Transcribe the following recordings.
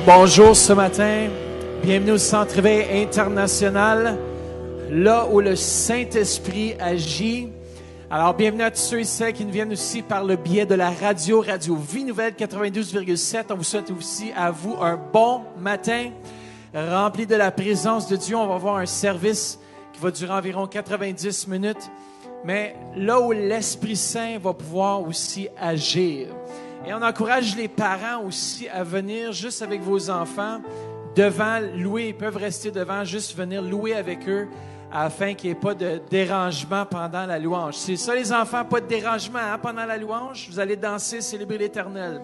Bonjour ce matin, bienvenue au Centre Éveil International, là où le Saint-Esprit agit. Alors, bienvenue à tous ceux et celles qui nous viennent aussi par le biais de la Radio Vie Nouvelle 92,7. On vous souhaite aussi à vous un bon matin, rempli de la présence de Dieu. On va avoir un service qui va durer environ 90 minutes, mais là où l'Esprit Saint va pouvoir aussi agir. Et on encourage les parents aussi à venir juste avec vos enfants devant louer. Ils peuvent rester devant, juste venir louer avec eux afin qu'il n'y ait pas de dérangement pendant la louange. C'est ça les enfants, pas de dérangement pendant la louange. Vous allez danser, célébrer l'Éternel.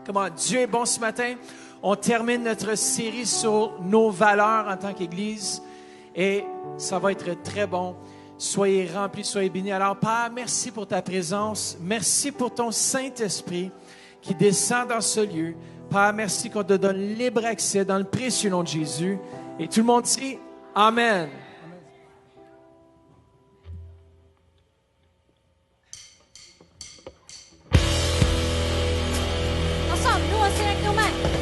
Comment Dieu est bon ce matin. On termine notre série sur nos valeurs en tant qu'Église et ça va être très bon. Soyez remplis, soyez bénis. Alors, Père, merci pour ta présence. Merci pour ton Saint-Esprit qui descend dans ce lieu. Père, merci qu'on te donne libre accès dans le précieux nom de Jésus. Et tout le monde dit Amen. Ensemble, nous aussi avec nos mains.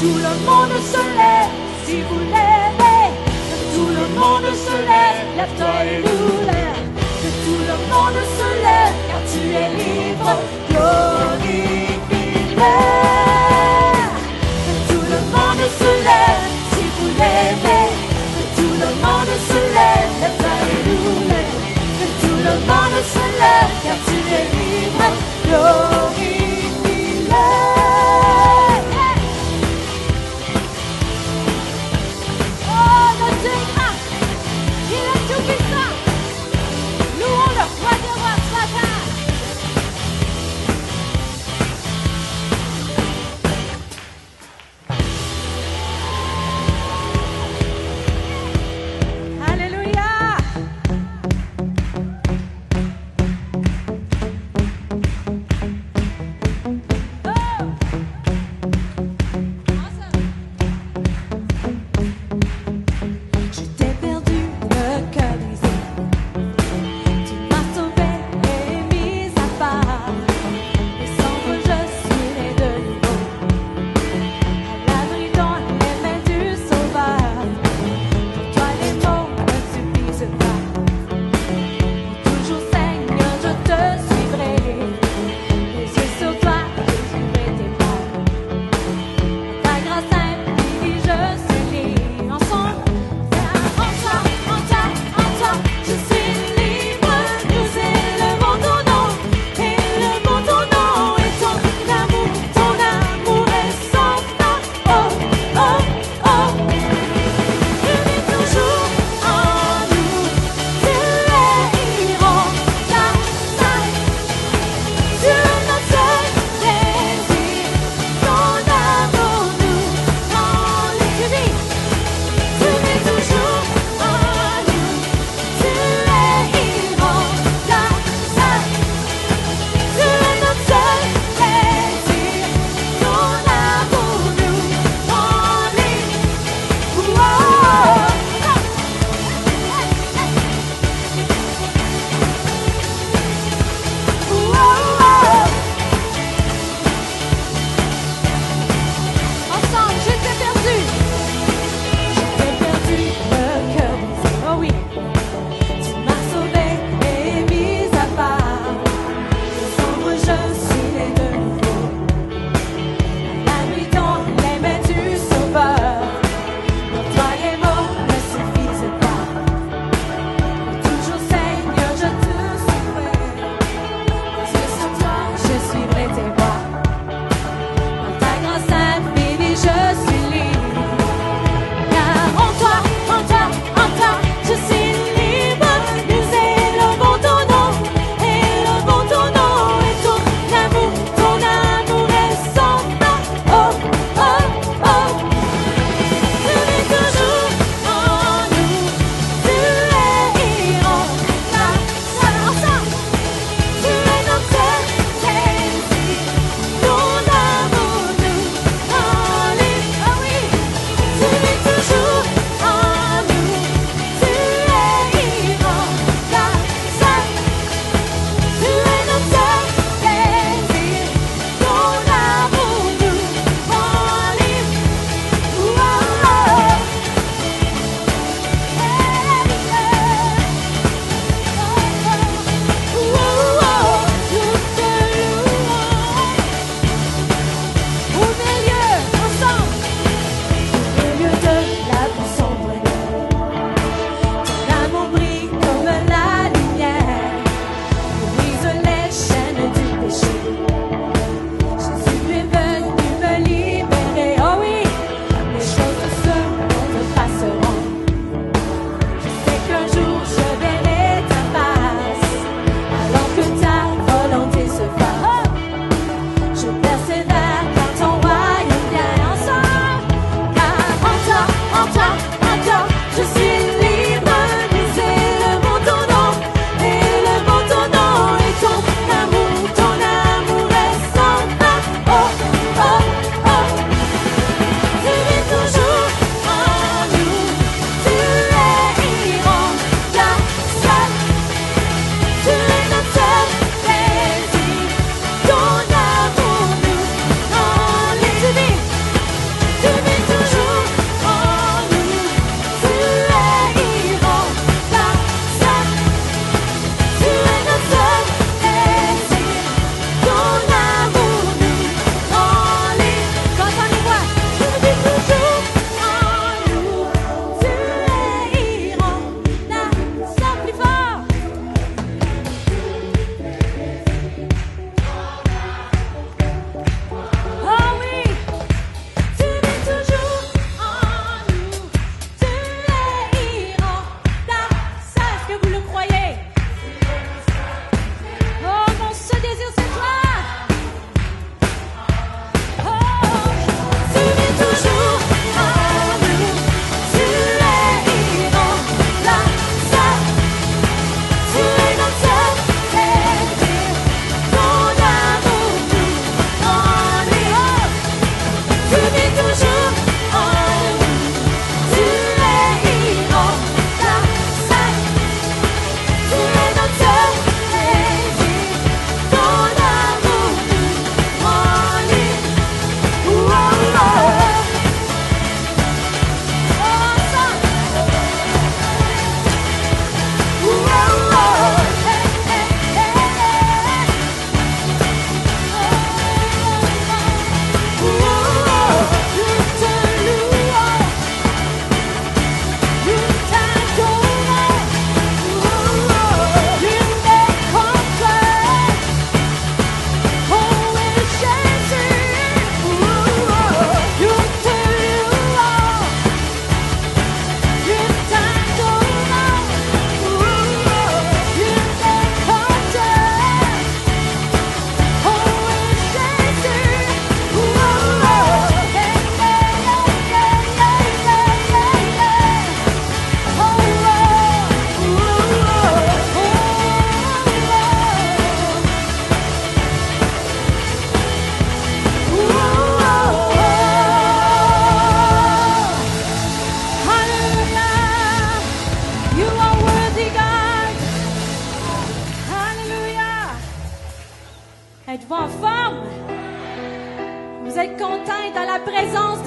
tout le monde se lève si vous l'aimez. Que tout le monde se lève, lève-toi et nous lève. Que tout le monde se lève car tu es libre, glorifie-le. Que tout le monde se lève si vous l'aimez. Que tout le monde se lève, lève-toi et nous lève. Que tout le monde se lève car tu es libre, glorifie-le. Oh, notre Dieu est grand, il est tout puissant. Louons le roi des rois ce matin.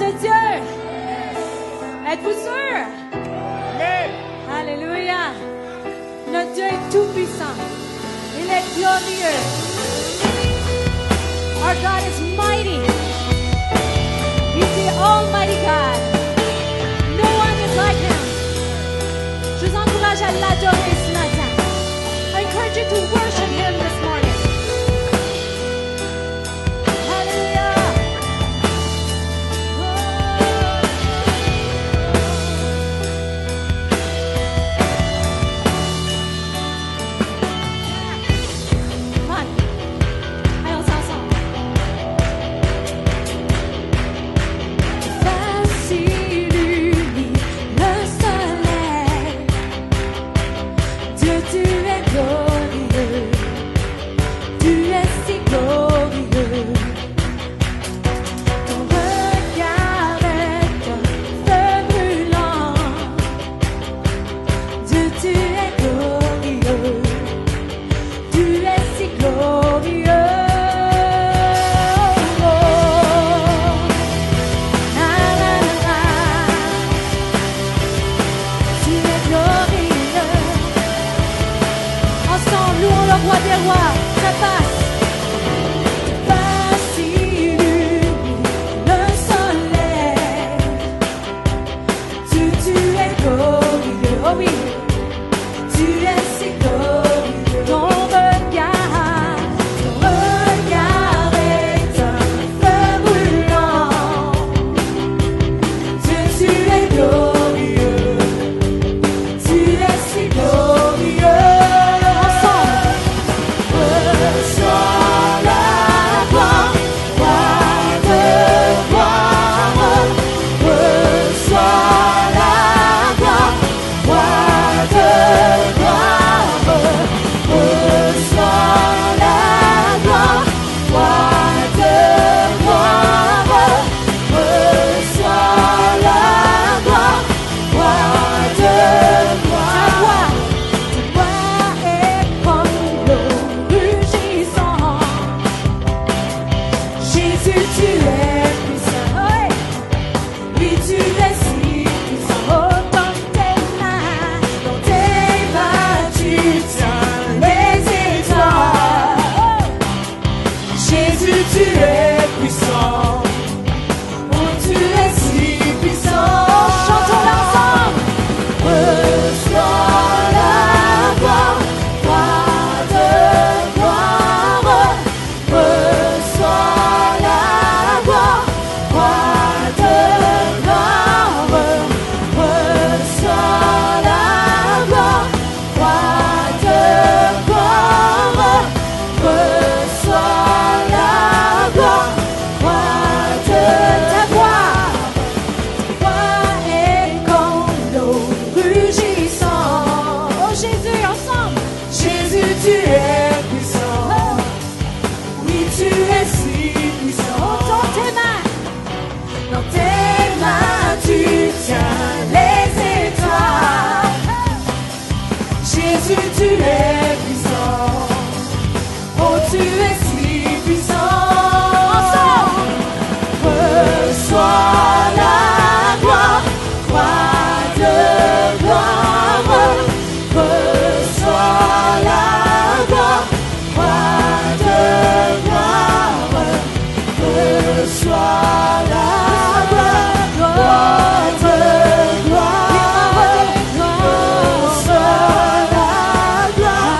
de Dieu. Êtes-vous sûrs? Alléluia. Notre Dieu est tout puissant. Il est glorieux. Our God is mighty. He's the Almighty God. No one is like Him. Je vous encourage à l'adorer ce matin. I encourage you to worship Him this morning. Hallelujah. Come on. Allons ensemble. Ainsi illumine le soleil. Dieu, tu es glorieux. Tu es si glorieux. Ton regard est un feu brûlant. Dieu, tu es glorieux. Tu es si glorieux. Oh, na, na, na. Tu es glorieux. Ensemble, louons le roi des rois. Ça passe. Passe illumine le soleil. Dieu, tu es glorieux. Oh oui. Tu es si glorieux. Ton regard est un feu brûlant. Dieu, tu es glorieux. Tu es si glorieux. Ensemble. Reçois la gloire, roi de gloire. Reçois la gloire, roi de gloire. Reçois la gloire, roi de gloire. Reçois la gloire, roi de gloire. Ta voix est comme l'eau rugissant. Jésus, tu es puissant. Oui, tu es si puissant. Oh, dans tes mains, tu tiens les étoiles. Jésus, tu es puissant. Oh, tu es si puissant. Chantons ensemble. Reçois la gloire, roi de gloire. Reçois la gloire, roi de gloire. Reçois la gloire, roi de gloire. Reçois la gloire, roi de ta voix. Est comme l'eau rugissant. Oh Jésus, ensemble. Jésus, tu es puissant. Oui, tu es si puissant. Oh, dans tes mains, tu tiens les étoiles. Jésus, tu es puissant. Oh, tu es si puissant. Ensemble. Reçois la gloire, roi de gloire. Reçois la gloire, roi de gloire. Reçois la gloire, roi de gloire. Reçois la gloire,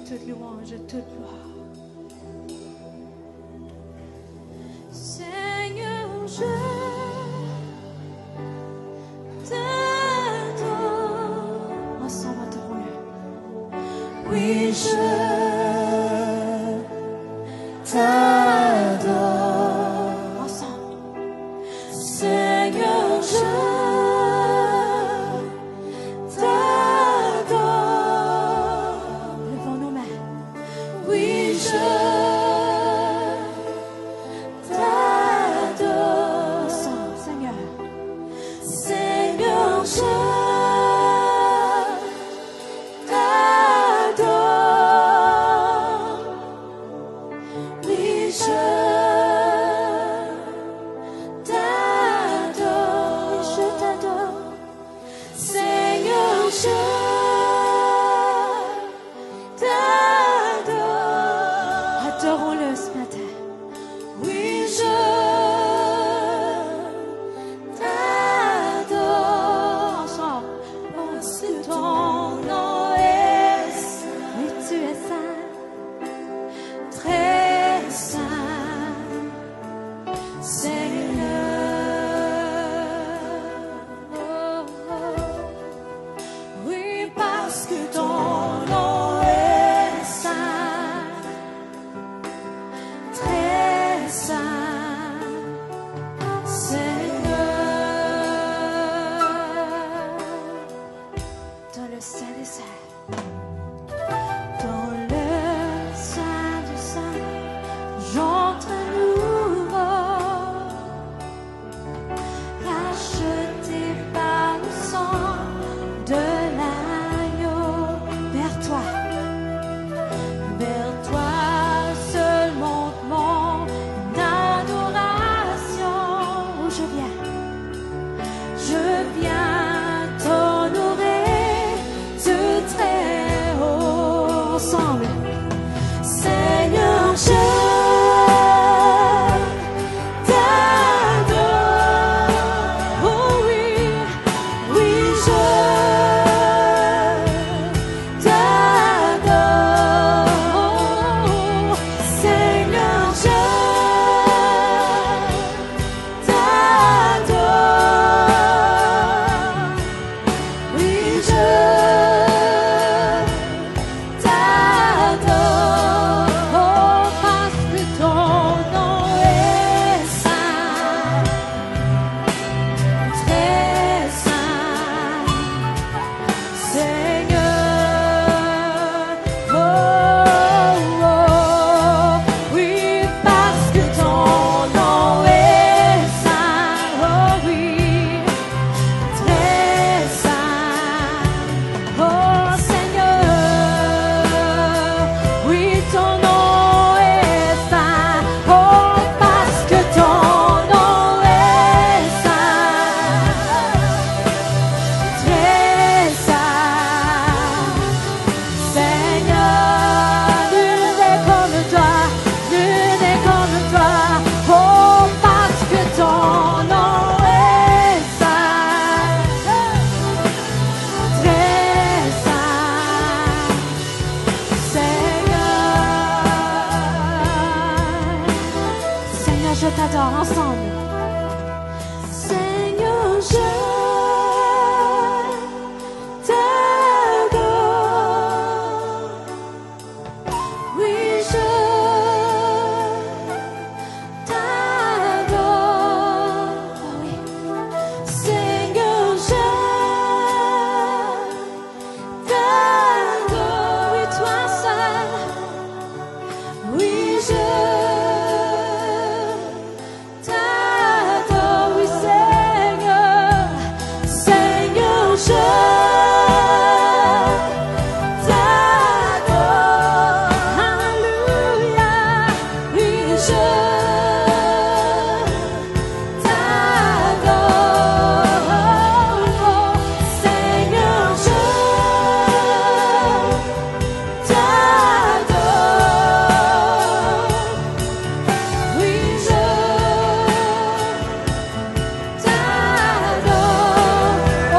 toute louange, toute gloire. Seigneur, je t'adore. Ensemble, adorons-le. Oui, je t'adore. Ensemble. Seigneur, je t'adore. ensemble. Seigneur, je t'adore. Oui, je t'adore. Oui. Seigneur, je t'adore. Oui, toi seul. Oui, je t'adore. Oui, Seigneur. Seigneur, je t'adore. Alléluia. Oui, je t'adore. Seigneur, je t'adore. Oui, je t'adore. Oh,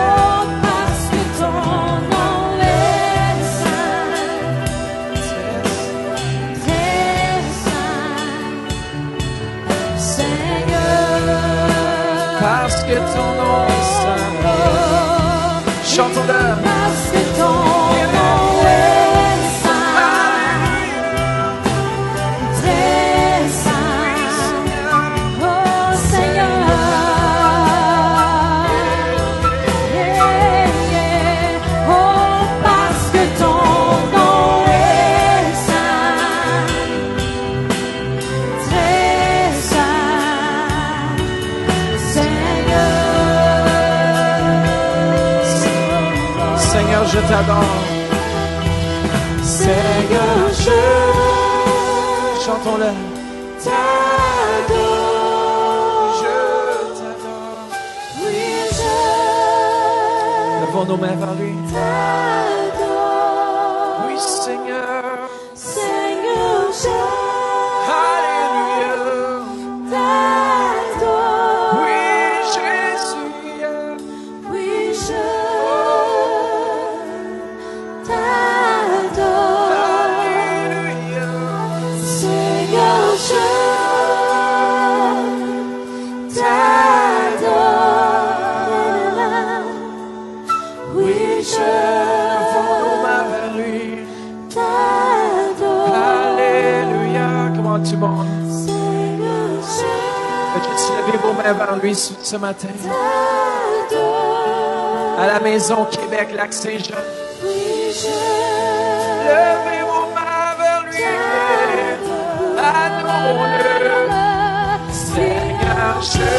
parce que ton nom est saint, très saint, Seigneur. Parce que ton nom est saint. Chantons-le. Parce que ton nom est saint, très saint, oh Seigneur. Yeah, yeah. Oh, parce que ton nom est saint, très saint, Seigneur, je t'adore. Seigneur, je chantons-le. t'adore. Je t'adore. Oui, je Levons nos mains vers lui. t'adore. Oui, Seigneur. Seigneur, je Alléluia. t'adore. Oui, Jésus. Oui, je t'adore. Alléluia. Seigneur, je t'adore. Oui, je Levons nos mains vers lui. t'adore. Alléluia. Comment tu montes? Seigneur, je Faites-vous lever vos mains vers lui ce matin. t'adore. À la maison Québec, Lac-Saint-Jean. Oui, je Levez vos mains vers lui. Adorons-le. Seigneur, je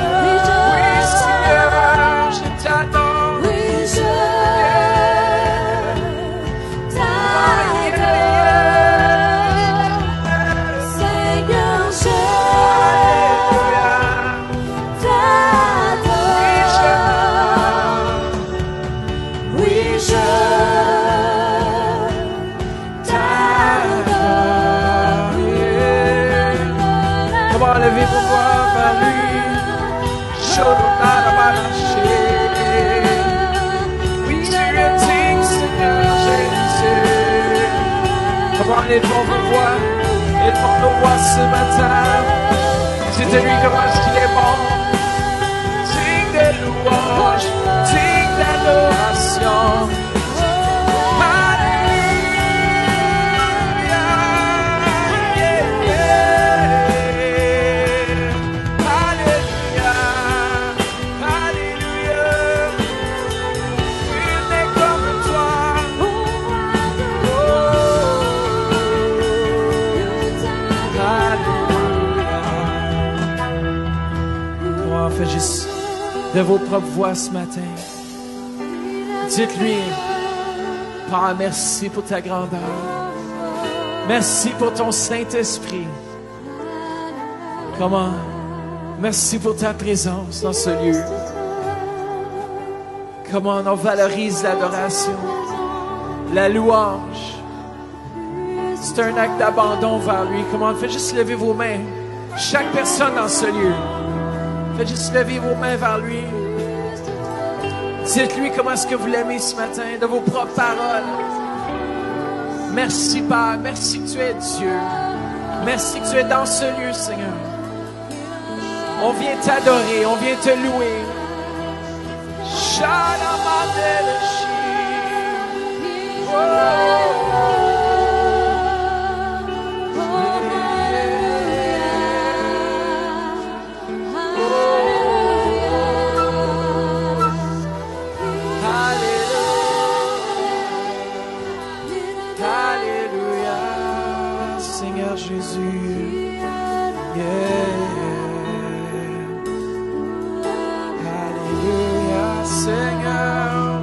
Oui, Seigneur, je t'adore. Oui, je t'adore. Seigneur, je t'adore. Oui, je t'adore. Comment levez vos voix vers lui? Oui, tu es digne, Seigneur Jésus. Comment élevons vos voix? Élevons nos voix ce matin. Dites-lui comment est-ce qu'il est bon. Digne de louange, digne d'adoration. Alléluia. Yeah, yeah. Alléluia. Alléluia. Il n'est comme toi. Alléluia. Oh, faites juste de vos propres voix ce matin. Dites-lui, Père, merci pour ta grandeur. Merci pour ton Saint-Esprit. Comment? Merci pour ta présence dans ce lieu. Comment on valorise l'adoration, la louange. C'est un acte d'abandon vers lui. Comment? Faites juste lever vos mains. Chaque personne dans ce lieu. Faites juste lever vos mains vers lui. Dites-lui comment est-ce que vous l'aimez ce matin, de vos propres paroles. Merci, Père. Merci que tu es Dieu. Merci que tu es dans ce lieu, Seigneur. On vient t'adorer, on vient te louer. Alléluia, Seigneur Jésus. Alléluia, Seigneur.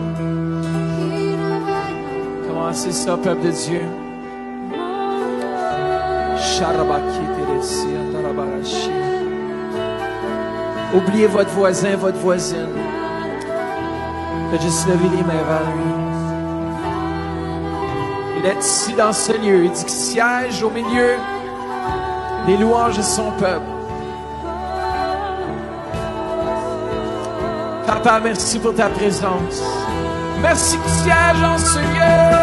Comment c'est ça, peuple de Dieu? Oubliez votre voisin, votre voisine. Faites juste lever les mains vers lui. Il est ici dans ce lieu. Il dit qu'il siège au milieu des louanges de son peuple. Papa, merci pour ta présence. Merci que tu sièges en ce lieu.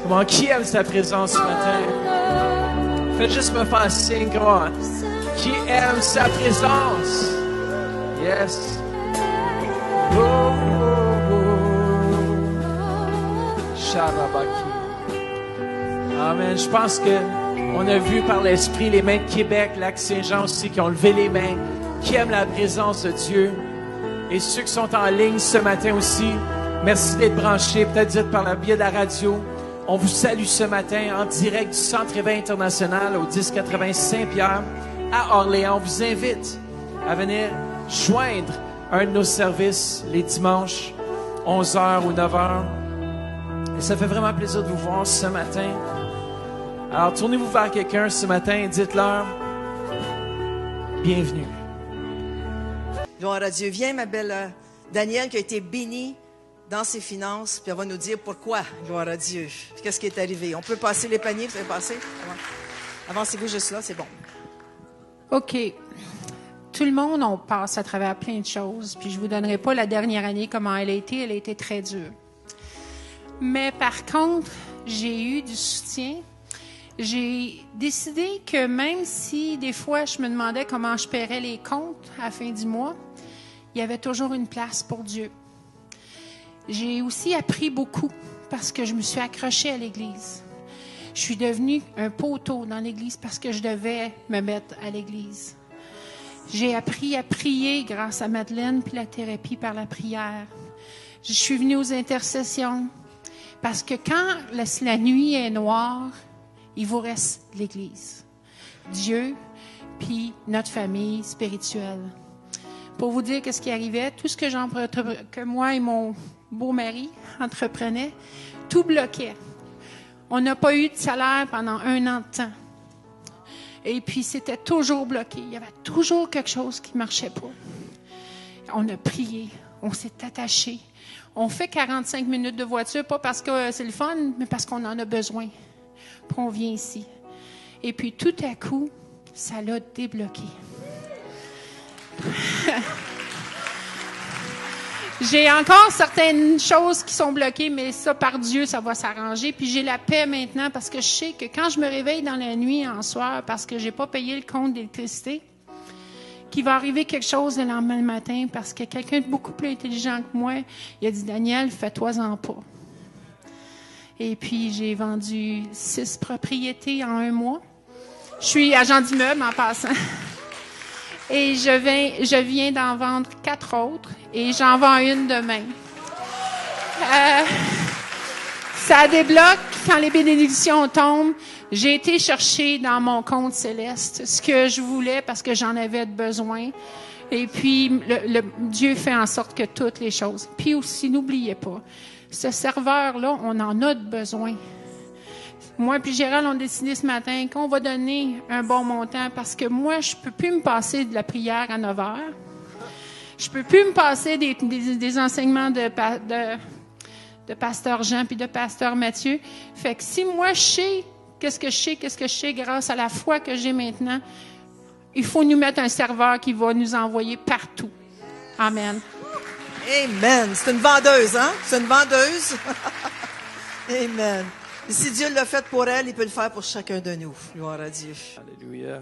Comment qui aime sa présence ce matin? Faites juste me faire signe, comment? Qui aime sa présence? Yes. Oh, oh, oh. Sharabaki. Amen. Je pense que on a vu par l'Esprit les mains de Québec, Lac-Saint-Jean aussi, qui ont levé les mains, qui aiment la présence de Dieu. Et ceux qui sont en ligne ce matin aussi, merci d'être branchés, peut-être dites par le biais de la radio. On vous salue ce matin en direct du Centre Éveil International au 1080 Saint-Pierre à Orléans. On vous invite à venir joindre un de nos services les dimanches, 11h ou 9h. Et ça fait vraiment plaisir de vous voir ce matin. Alors, tournez-vous vers quelqu'un ce matin et dites-leur « Bienvenue ». Gloire à Dieu. Viens, ma belle Danielle, qui a été bénie dans ses finances, puis elle va nous dire pourquoi, gloire à Dieu. Puis qu'est-ce qui est arrivé. On peut passer les paniers, vous savez passer? Avancez-vous juste là, c'est bon. OK. Tout le monde, on passe à travers plein de choses, puis je vous donnerai pas la dernière année, comment elle a été très dure. Mais par contre, j'ai eu du soutien. J'ai décidé que même si des fois je me demandais comment je paierais les comptes à la fin du mois, il y avait toujours une place pour Dieu. J'ai aussi appris beaucoup parce que je me suis accrochée à l'Église. Je suis devenue un poteau dans l'Église parce que je devais me mettre à l'Église. J'ai appris à prier grâce à Madeleine puis la thérapie par la prière. Je suis venue aux intercessions parce que quand la nuit est noire, il vous reste l'Église, Dieu, puis notre famille spirituelle. Pour vous dire ce qui arrivait, tout ce que moi et mon beau-mari entreprenaient, tout bloquait. On n'a pas eu de salaire pendant 1 an de temps. Et puis, c'était toujours bloqué. Il y avait toujours quelque chose qui ne marchait pas. On a prié, on s'est attaché. On fait 45 minutes de voiture, pas parce que c'est le fun, mais parce qu'on en a besoin. Puis on vient ici. Et puis, tout à coup, ça l'a débloqué. J'ai encore certaines choses qui sont bloquées, mais ça, par Dieu, ça va s'arranger. Puis j'ai la paix maintenant parce que je sais que quand je me réveille dans la nuit, en soir, parce que j'ai pas payé le compte d'électricité, qu'il va arriver quelque chose le lendemain matin parce que quelqu'un de beaucoup plus intelligent que moi, il a dit « Daniel, fais-toi-en pas ». Et puis, j'ai vendu 6 propriétés en 1 mois. Je suis agent d'immeuble en passant. Et je viens d'en vendre 4 autres et j'en vends une demain. Ça débloque quand les bénédictions tombent. J'ai été chercher dans mon compte céleste ce que je voulais parce que j'en avais besoin. Et puis, Dieu fait en sorte que toutes les choses. Puis aussi, n'oubliez pas, ce serveur-là, on en a besoin. Moi puis Gérald, on a décidé ce matin qu'on va donner un bon montant parce que moi, je peux plus me passer de la prière à 9 heures. Je peux plus me passer des enseignements de pasteur Jean puis de pasteur Mathieu. Fait que si moi, je sais qu'est-ce que je sais grâce à la foi que j'ai maintenant, il faut nous mettre un serveur qui va nous envoyer partout. Amen. Amen. C'est une vendeuse, hein? C'est une vendeuse. Amen. Et si Dieu l'a fait pour elle, il peut le faire pour chacun de nous. Gloire à Dieu. Alléluia.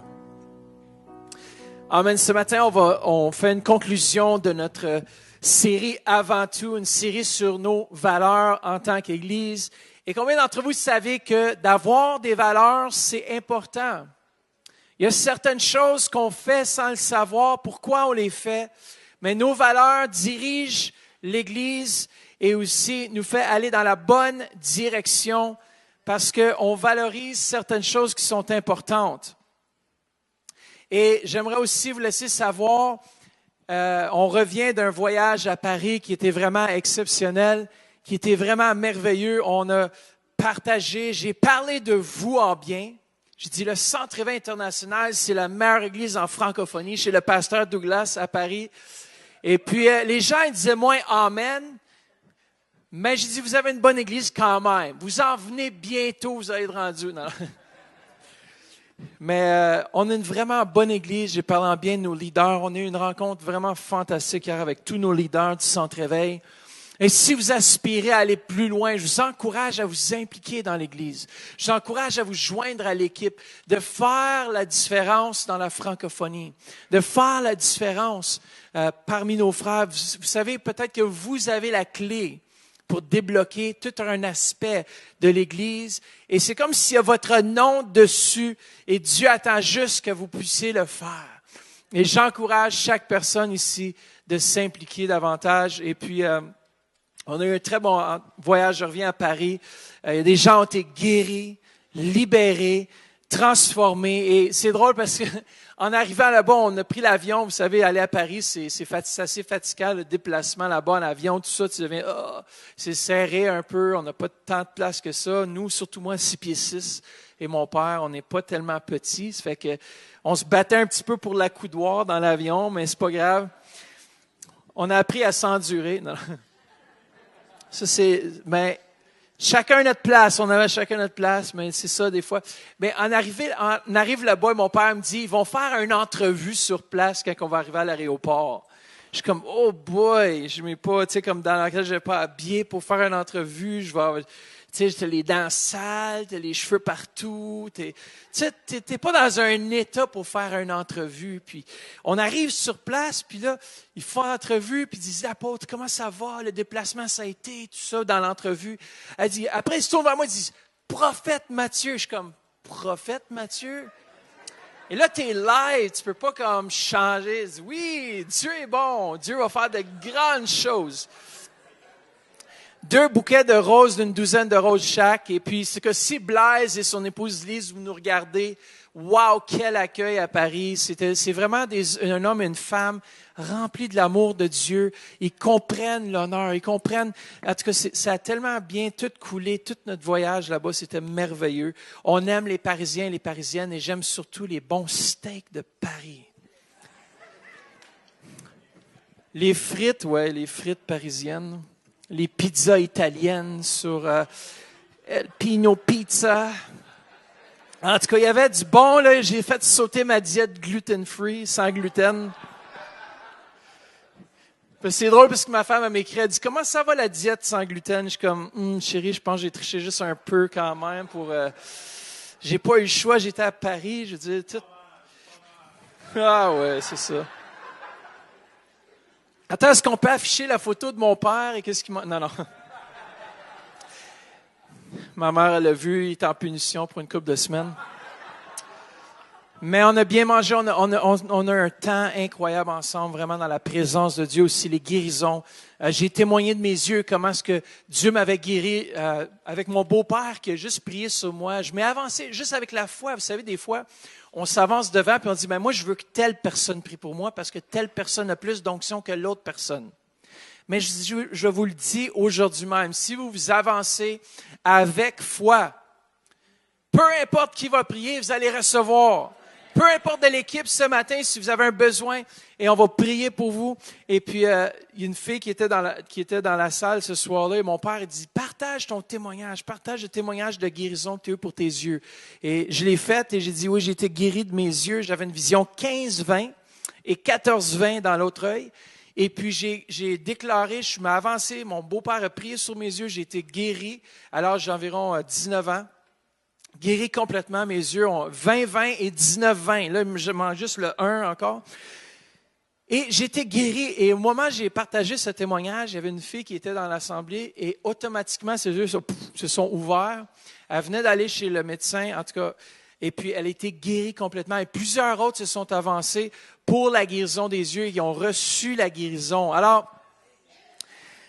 Amen. Ce matin, on fait une conclusion de notre série Avant tout, une série sur nos valeurs en tant qu'Église. Et combien d'entre vous savez que d'avoir des valeurs, c'est important? Il y a certaines choses qu'on fait sans le savoir, pourquoi on les fait, mais nos valeurs dirigent l'Église et aussi nous fait aller dans la bonne direction parce qu'on valorise certaines choses qui sont importantes. Et j'aimerais aussi vous laisser savoir, on revient d'un voyage à Paris qui était vraiment exceptionnel, qui était vraiment merveilleux. On a partagé, j'ai parlé de vous en bien. J'ai dit, le Centre Éveil International, c'est la meilleure église en francophonie chez le pasteur Douglas à Paris. Et puis, les gens, ils disaient moins « Amen ». Mais j'ai dit, vous avez une bonne église quand même. Vous en venez bientôt, vous allez être rendus. Non. Mais on a une vraiment bonne église. J'ai parlé en bien de nos leaders. On a eu une rencontre vraiment fantastique hier avec tous nos leaders du Centre Éveil. Et si vous aspirez à aller plus loin, je vous encourage à vous impliquer dans l'Église. Je vous encourage à vous joindre à l'équipe, de faire la différence dans la francophonie, de faire la différence parmi nos frères. Vous savez, peut-être que vous avez la clé pour débloquer tout un aspect de l'Église. Et c'est comme s'il y a votre nom dessus et Dieu attend juste que vous puissiez le faire. Et j'encourage chaque personne ici de s'impliquer davantage. Et puis, on a eu un très bon voyage. Je reviens à Paris. Il y a des gens qui ont été guéris, libérés, transformés. Et c'est drôle parce que en arrivant là-bas, on a pris l'avion. Vous savez, aller à Paris, c'est assez fatigant, le déplacement là-bas en avion, tout ça. Tu deviens, c'est serré un peu. On n'a pas tant de place que ça. Nous, surtout moi, 6 pieds 6 et mon père, on n'est pas tellement petits. Ça fait que on se battait un petit peu pour l'accoudoir dans l'avion, mais c'est pas grave. On a appris à s'endurer. Non. Ça, mais chacun notre place. On avait chacun notre place, mais c'est ça des fois. Mais on arrive là-bas et mon père me dit, ils vont faire une entrevue sur place quand on va arriver à l'aéroport. Je suis comme, oh boy, je mets pas, tu sais, comme dans laquelle je vais pas habillé pour faire une entrevue. Je vais, tu sais, t'as les dents sales, t'as les cheveux partout. Tu sais, t'es pas dans un état pour faire une entrevue. Puis on arrive sur place, puis là, ils font l'entrevue, puis ils disent, apôtre, comment ça va, le déplacement, ça a été, tout ça, dans l'entrevue. Elle dit, après, ils se tournent vers moi, ils disent, prophète Matthieu. Je suis comme, prophète Matthieu? Et là, t'es live, tu peux pas comme changer. Dis, oui, Dieu est bon, Dieu va faire de grandes choses. 2 bouquets de roses, d'une douzaine de roses chaque. Et puis, c'est que si Blaise et son épouse Lise, vous nous regardez, wow, quel accueil à Paris. C'est vraiment un homme et une femme remplis de l'amour de Dieu. Ils comprennent l'honneur, ils comprennent. En tout cas, ça a tellement bien tout coulé, tout notre voyage là-bas, c'était merveilleux. On aime les Parisiens et les Parisiennes et j'aime surtout les bons steaks de Paris. Les frites parisiennes. Les pizzas italiennes sur El Pino Pizza. En tout cas, il y avait du bon, là. J'ai fait sauter ma diète gluten-free, sans gluten. Puis c'est drôle parce que ma femme m'a écrit, elle dit, comment ça va la diète sans gluten? Je suis comme, chérie, je pense que j'ai triché juste un peu quand même pour... j'ai pas eu le choix, j'étais à Paris, je dis tout... Ah ouais, c'est ça. Attends, est-ce qu'on peut afficher la photo de mon père et qu'est-ce qu'il m'a... Non. Ma mère, elle l'a vu, il est en punition pour une couple de semaines. Mais on a bien mangé, on a un temps incroyable ensemble, vraiment dans la présence de Dieu, aussi les guérisons. J'ai témoigné de mes yeux comment est-ce que Dieu m'avait guéri avec mon beau-père qui a juste prié sur moi. Je m'ai avancé juste avec la foi. Vous savez, des fois, on s'avance devant puis on dit, ben moi, je veux que telle personne prie pour moi parce que telle personne a plus d'onction que l'autre personne. Mais je vous le dis aujourd'hui même, si vous vous avancez avec foi, peu importe qui va prier, vous allez recevoir. Peu importe de l'équipe ce matin, si vous avez un besoin, et on va prier pour vous. Et puis, il y a une fille qui était dans la salle ce soir-là, et mon père il dit, partage ton témoignage, partage le témoignage de guérison que tu as eu pour tes yeux. Et je l'ai fait et j'ai dit, oui, j'ai été guéri de mes yeux. J'avais une vision 15-20 et 14-20 dans l'autre œil. Et puis, j'ai déclaré, je m'ai avancé, mon beau-père a prié sur mes yeux, j'ai été guéri à l'âge d'environ 19 ans. Guéri complètement, mes yeux ont 20-20 et 19-20. Là, je mange juste le 1 encore. Et j'ai été guéri. Et au moment où j'ai partagé ce témoignage, il y avait une fille qui était dans l'assemblée et automatiquement, ses yeux se sont ouverts. Elle venait d'aller chez le médecin, en tout cas. Et puis, elle a été guérie complètement. Et plusieurs autres se sont avancés pour la guérison des yeux et ils ont reçu la guérison. Alors,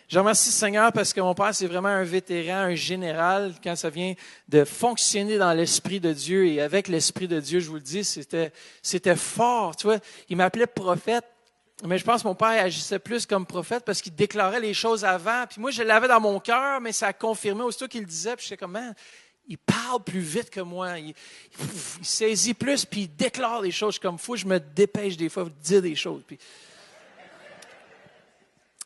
je remercie le Seigneur parce que mon père, c'est vraiment un vétéran, un général, quand ça vient de fonctionner dans l'Esprit de Dieu. Et avec l'Esprit de Dieu, je vous le dis, c'était fort. Tu vois, il m'appelait prophète, mais je pense que mon père agissait plus comme prophète parce qu'il déclarait les choses avant. Puis moi, je l'avais dans mon cœur, mais ça a confirmé aussitôt qu'il le disait. Puis j'étais comme, man, il parle plus vite que moi. Il saisit plus, puis il déclare des choses comme faut. Je me dépêche des fois de dire des choses. Puis...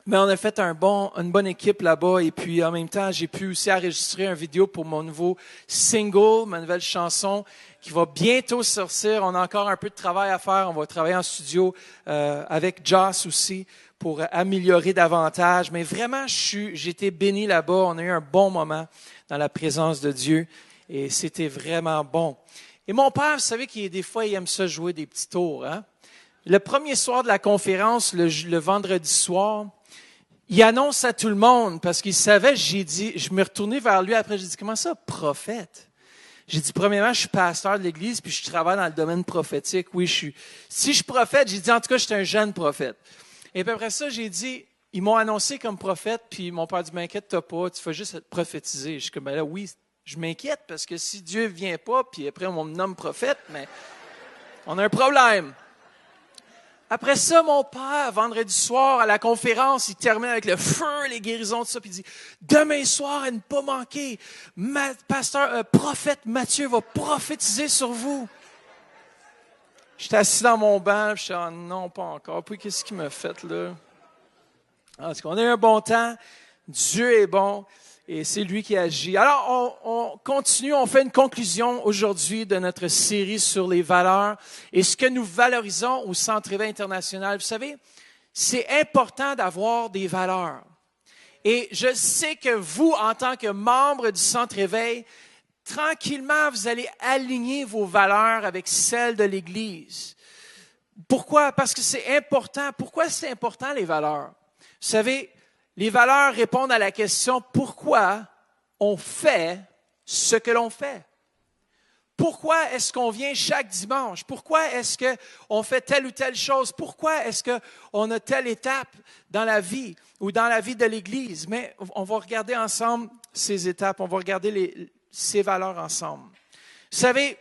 Mais on a fait une bonne équipe là-bas et puis en même temps, j'ai pu aussi enregistrer une vidéo pour mon nouveau single, ma nouvelle chanson qui va bientôt sortir. On a encore un peu de travail à faire. On va travailler en studio avec Joss aussi pour améliorer davantage. Mais vraiment, j'ai été béni là-bas. On a eu un bon moment dans la présence de Dieu et c'était vraiment bon. Et mon père, vous savez qu'il des fois, il aime ça jouer des petits tours. Hein? Le premier soir de la conférence, le vendredi soir, il annonce à tout le monde, parce qu'il savait, je me retournais vers lui après, j'ai dit, comment ça, prophète? J'ai dit, premièrement, je suis pasteur de l'Église, puis je travaille dans le domaine prophétique. Oui, si je prophète, j'ai dit, en tout cas, je suis un jeune prophète. Et puis après ça, j'ai dit, ils m'ont annoncé comme prophète, puis mon père dit, m'inquiète-toi pas, tu fais juste prophétiser. Je suis comme, ben là, oui, je m'inquiète, parce que si Dieu vient pas, puis après, on me nomme prophète, mais on a un problème. Après ça, mon père, vendredi soir, à la conférence, il termine avec le feu, les guérisons, tout ça, puis il dit, demain soir, à ne pas manquer, prophète Matthieu va prophétiser sur vous. J'étais assis dans mon banc, puis je suis non, pas encore. Puis qu'est-ce qu'il m'a fait, là? Parce qu'on a eu un bon temps, Dieu est bon, et c'est lui qui agit. Alors, on continue, on fait une conclusion aujourd'hui de notre série sur les valeurs et ce que nous valorisons au Centre Éveil International. Vous savez, c'est important d'avoir des valeurs. Et je sais que vous, en tant que membre du Centre Éveil, tranquillement, vous allez aligner vos valeurs avec celles de l'Église. Pourquoi? Parce que c'est important. Pourquoi c'est important, les valeurs? Vous savez, les valeurs répondent à la question pourquoi on fait ce que l'on fait. Pourquoi est-ce qu'on vient chaque dimanche? Pourquoi est-ce qu'on fait telle ou telle chose? Pourquoi est-ce qu'on a telle étape dans la vie ou dans la vie de l'Église? Mais on va regarder ensemble ces étapes, on va regarder ces valeurs ensemble. Vous savez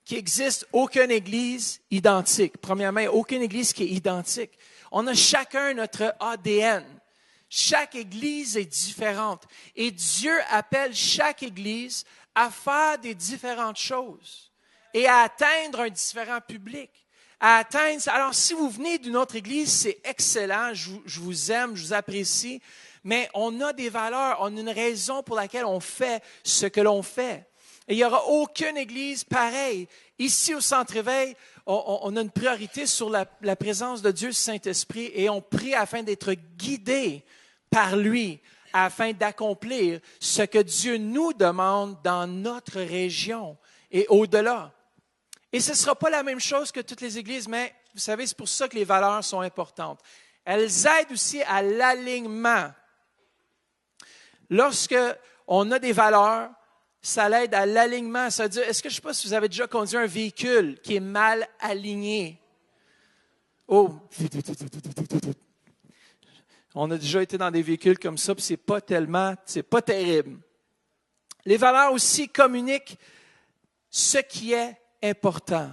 qu'il n'existe aucune Église identique. Premièrement, aucune Église qui est identique. On a chacun notre ADN. Chaque Église est différente. Et Dieu appelle chaque Église à faire des différentes choses et à atteindre un différent public. Alors, si vous venez d'une autre Église, c'est excellent, je vous aime, je vous apprécie, mais on a des valeurs, on a une raison pour laquelle on fait ce que l'on fait. Et il n'y aura aucune Église pareille. Ici, au Centre Éveil, on a une priorité sur la présence de Dieu, le Saint-Esprit, et on prie afin d'être guidés par lui, afin d'accomplir ce que Dieu nous demande dans notre région et au-delà. Et ce ne sera pas la même chose que toutes les églises, mais vous savez, c'est pour ça que les valeurs sont importantes. Elles aident aussi à l'alignement. Lorsque on a des valeurs, ça l'aide à l'alignement. Ça veut dire, est-ce que je ne sais pas si vous avez déjà conduit un véhicule qui est mal aligné? Oh! On a déjà été dans des véhicules comme ça, puis c'est pas terrible. Les valeurs aussi communiquent ce qui est important.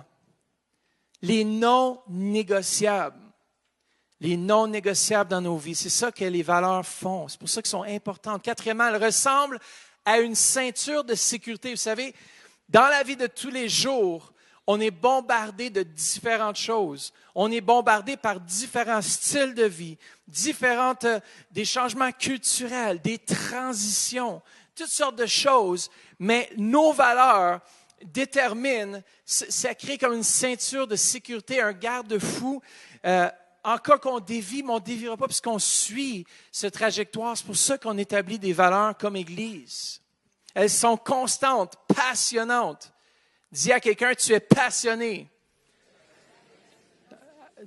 Les non négociables. Les non négociables dans nos vies. C'est ça que les valeurs font. C'est pour ça qu'elles sont importantes. Quatrièmement, elles ressemblent à une ceinture de sécurité. Vous savez, dans la vie de tous les jours, on est bombardé de différentes choses. On est bombardé par différents styles de vie, des changements culturels, des transitions, toutes sortes de choses. Mais nos valeurs déterminent, ça crée comme une ceinture de sécurité, un garde-fou. En cas qu'on dévie, mais on ne déviera pas puisqu'on suit cette trajectoire. C'est pour ça qu'on établit des valeurs comme Église. Elles sont constantes, passionnantes. Dis à quelqu'un, tu es passionné.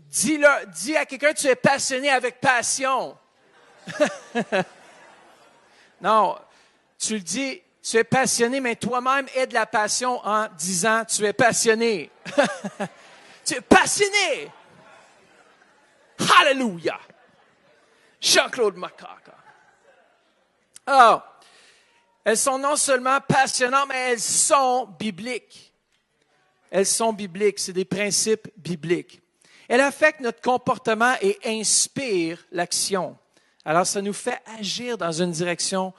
Dis à quelqu'un, tu es passionné avec passion. Non, tu le dis, tu es passionné, mais toi-même aie de la passion en disant, tu es passionné. Tu es passionné. Hallelujah! Jean-Claude Macaca. Alors, elles sont non seulement passionnantes, mais elles sont bibliques. Elles sont bibliques, c'est des principes bibliques. Elles affectent notre comportement et inspirent l'action. Alors, ça nous fait agir dans une direction.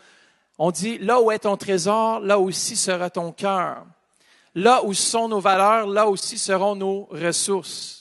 On dit, là où est ton trésor, là aussi sera ton cœur. Là où sont nos valeurs, là aussi seront nos ressources.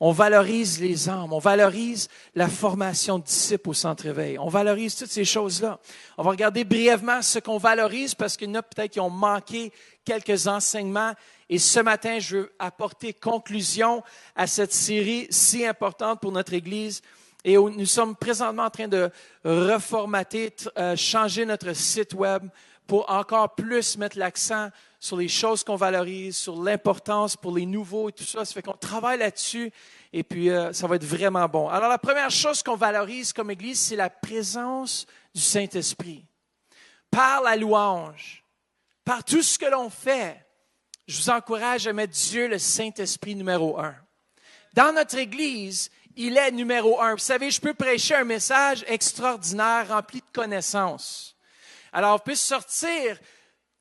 On valorise les âmes, on valorise la formation de disciples au centre-éveil. On valorise toutes ces choses-là. On va regarder brièvement ce qu'on valorise parce qu'il y en a peut-être qui ont manqué quelques enseignements. Et ce matin, je veux apporter conclusion à cette série si importante pour notre Église. Et nous sommes présentement en train de reformater, changer notre site web pour encore plus mettre l'accent sur les choses qu'on valorise, sur l'importance pour les nouveaux et tout ça. Ça fait qu'on travaille là-dessus et puis ça va être vraiment bon. Alors, la première chose qu'on valorise comme Église, c'est la présence du Saint-Esprit. Par la louange, par tout ce que l'on fait, je vous encourage à mettre Dieu, le Saint-Esprit, numéro 1. Dans notre Église, il est numéro 1. Vous savez, je peux prêcher un message extraordinaire, rempli de connaissances. Alors, on peut sortir,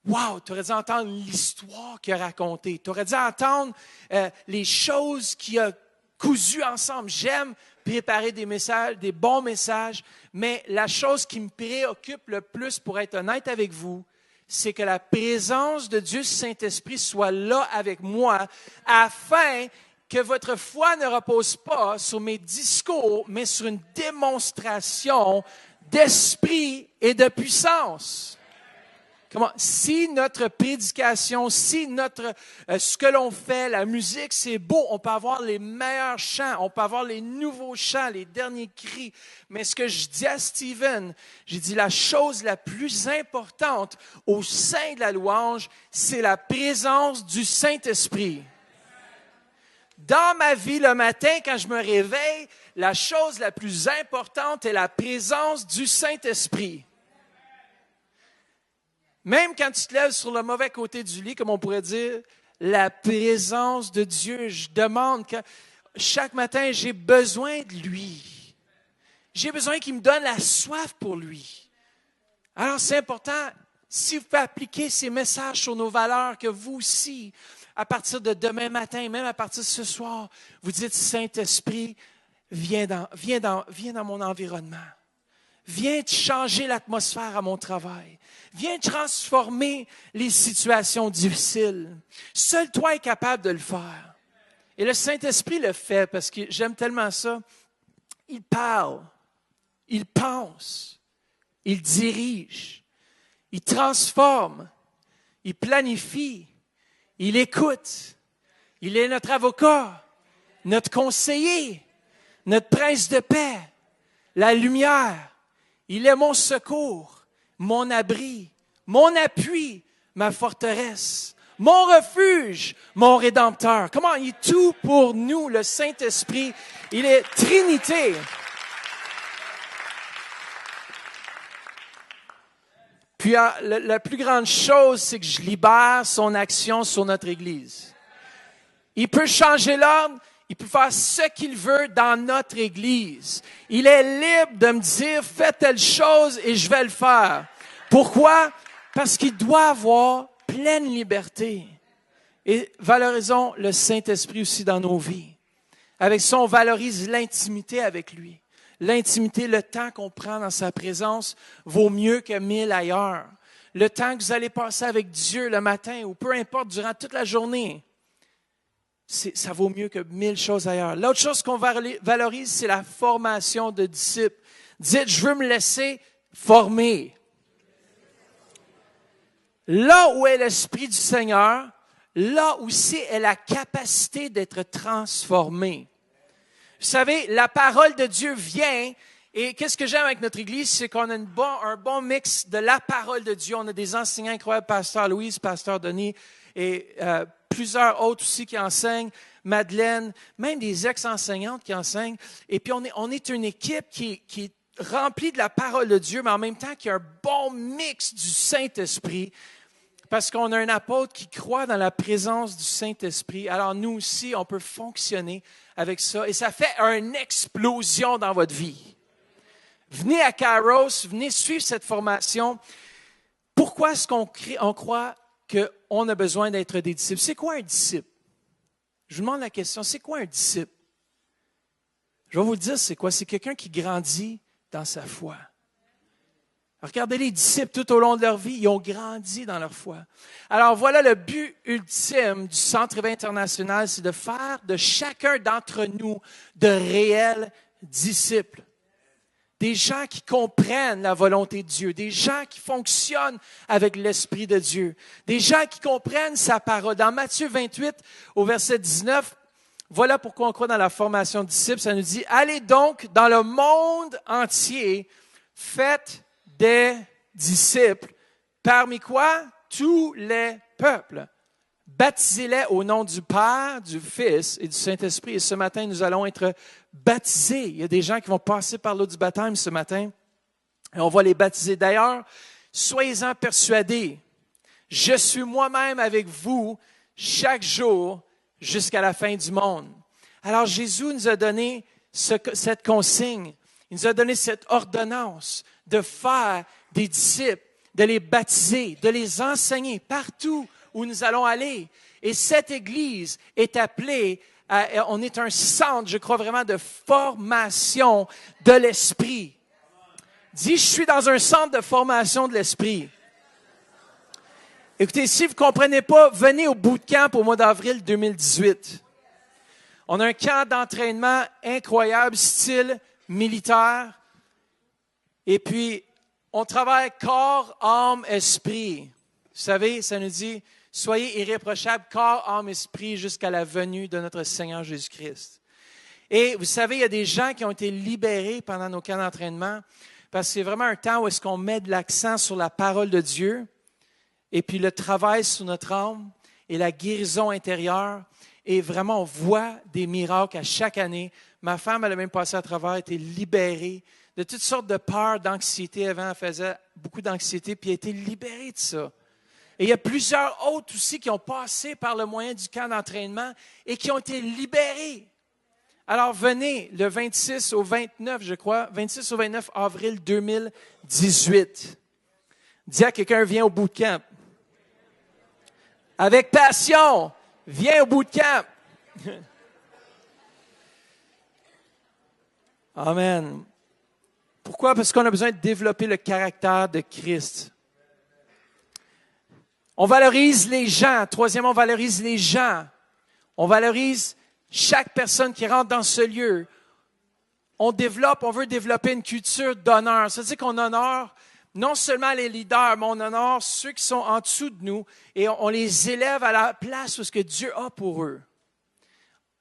wow, tu aurais dû entendre l'histoire qu'il a racontée. Tu aurais dû entendre les choses qu'il a cousues ensemble. J'aime préparer des messages, des bons messages, mais la chose qui me préoccupe le plus, pour être honnête avec vous, c'est que la présence de Dieu Saint-Esprit soit là avec moi, afin que votre foi ne repose pas sur mes discours, mais sur une démonstration d'esprit et de puissance. Comment? Si notre prédication, si ce que l'on fait, la musique, c'est beau, on peut avoir les meilleurs chants, on peut avoir les nouveaux chants, les derniers cris. Mais ce que je dis à Stephen, j'ai dit la chose la plus importante au sein de la louange, c'est la présence du Saint-Esprit. Dans ma vie le matin, quand je me réveille, la chose la plus importante est la présence du Saint-Esprit. Même quand tu te lèves sur le mauvais côté du lit, comme on pourrait dire, la présence de Dieu, je demande que chaque matin, j'ai besoin de lui. J'ai besoin qu'il me donne la soif pour lui. Alors, c'est important, si vous pouvez appliquer ces messages sur nos valeurs, que vous aussi, à partir de demain matin, même à partir de ce soir, vous dites, Saint-Esprit, viens dans mon environnement. Viens changer l'atmosphère à mon travail. Viens transformer les situations difficiles. Seul toi es capable de le faire. Et le Saint-Esprit le fait parce que j'aime tellement ça. Il parle, il pense, il dirige, il transforme, il planifie, il écoute. Il est notre avocat, notre conseiller, notre prince de paix, la lumière. Il est mon secours, mon abri, mon appui, ma forteresse, mon refuge, mon rédempteur. Comment il est tout pour nous, le Saint-Esprit. Il est Trinité. Puis la plus grande chose, c'est que je libère son action sur notre Église. Il peut changer l'ordre, il peut faire ce qu'il veut dans notre Église. Il est libre de me dire, fais telle chose et je vais le faire. Pourquoi? Parce qu'il doit avoir pleine liberté. Et valorisons le Saint-Esprit aussi dans nos vies. Avec ça, on valorise l'intimité avec lui. L'intimité, le temps qu'on prend dans sa présence vaut mieux que 1000 ailleurs. Le temps que vous allez passer avec Dieu le matin ou peu importe durant toute la journée, ça vaut mieux que 1000 choses ailleurs. L'autre chose qu'on valorise, c'est la formation de disciples. Dites, je veux me laisser former. Là où est l'Esprit du Seigneur, là aussi est la capacité d'être transformé. Vous savez, la parole de Dieu vient, et qu'est-ce que j'aime avec notre Église, c'est qu'on a un bon mix de la parole de Dieu. On a des enseignants incroyables, Pasteur Louise, Pasteur Denis, et plusieurs autres aussi qui enseignent, Madeleine, même des ex-enseignantes qui enseignent. Et puis on est une équipe qui est remplie de la parole de Dieu, mais en même temps qui a un bon mix du Saint-Esprit. Parce qu'on a un apôtre qui croit dans la présence du Saint-Esprit. Alors nous aussi, on peut fonctionner avec ça. Et ça fait une explosion dans votre vie. Venez à Kairos, venez suivre cette formation. Pourquoi est-ce qu'on croit qu'on a besoin d'être des disciples? C'est quoi un disciple? Je vous demande la question, c'est quoi un disciple? Je vais vous le dire, c'est quoi? C'est quelqu'un qui grandit dans sa foi. Regardez les disciples tout au long de leur vie, ils ont grandi dans leur foi. Alors voilà le but ultime du Centre Éveil International, c'est de faire de chacun d'entre nous de réels disciples. Des gens qui comprennent la volonté de Dieu, des gens qui fonctionnent avec l'Esprit de Dieu, des gens qui comprennent sa parole. Dans Matthieu 28, au verset 19, voilà pourquoi on croit dans la formation de disciples. Ça nous dit, allez donc dans le monde entier, faites des disciples. Parmi quoi? Tous les peuples. Baptisez-les au nom du Père, du Fils et du Saint-Esprit. Et ce matin, nous allons être baptisés. Il y a des gens qui vont passer par l'eau du baptême ce matin. Et on va les baptiser. D'ailleurs, soyez-en persuadés. Je suis moi-même avec vous chaque jour jusqu'à la fin du monde. Alors, Jésus nous a donné cette consigne. Il nous a donné cette ordonnance de faire des disciples, de les baptiser, de les enseigner partout où nous allons aller. Et cette Église est appelée, on est un centre, je crois vraiment, de formation de l'Esprit. Dis, je suis dans un centre de formation de l'Esprit. Écoutez, si vous ne comprenez pas, venez au bootcamp au mois d'avril 2018. On a un camp d'entraînement incroyable, style militaire. Et puis, on travaille corps, âme, esprit. Vous savez, ça nous dit, soyez irréprochables, corps, âme, esprit, jusqu'à la venue de notre Seigneur Jésus-Christ. Et vous savez, il y a des gens qui ont été libérés pendant nos camps d'entraînement, parce que c'est vraiment un temps où est-ce qu'on met de l'accent sur la parole de Dieu, et puis le travail sur notre âme, et la guérison intérieure, et vraiment, on voit des miracles à chaque année. Ma femme, elle a même passé à travers, été libérée de toutes sortes de peurs, d'anxiété. Avant, elle faisait beaucoup d'anxiété, puis elle a été libérée de ça. Et il y a plusieurs autres aussi qui ont passé par le moyen du camp d'entraînement et qui ont été libérés. Alors, venez le 26 au 29, je crois, 26 au 29 avril 2018. Dis à quelqu'un, viens au bootcamp. Avec passion, viens au bootcamp. Amen. Pourquoi? Parce qu'on a besoin de développer le caractère de Christ. On valorise les gens. Troisièmement, on valorise les gens. On valorise chaque personne qui rentre dans ce lieu. On veut développer une culture d'honneur. Ça veut dire qu'on honore non seulement les leaders, mais on honore ceux qui sont en dessous de nous et on les élève à la place où ce que Dieu a pour eux.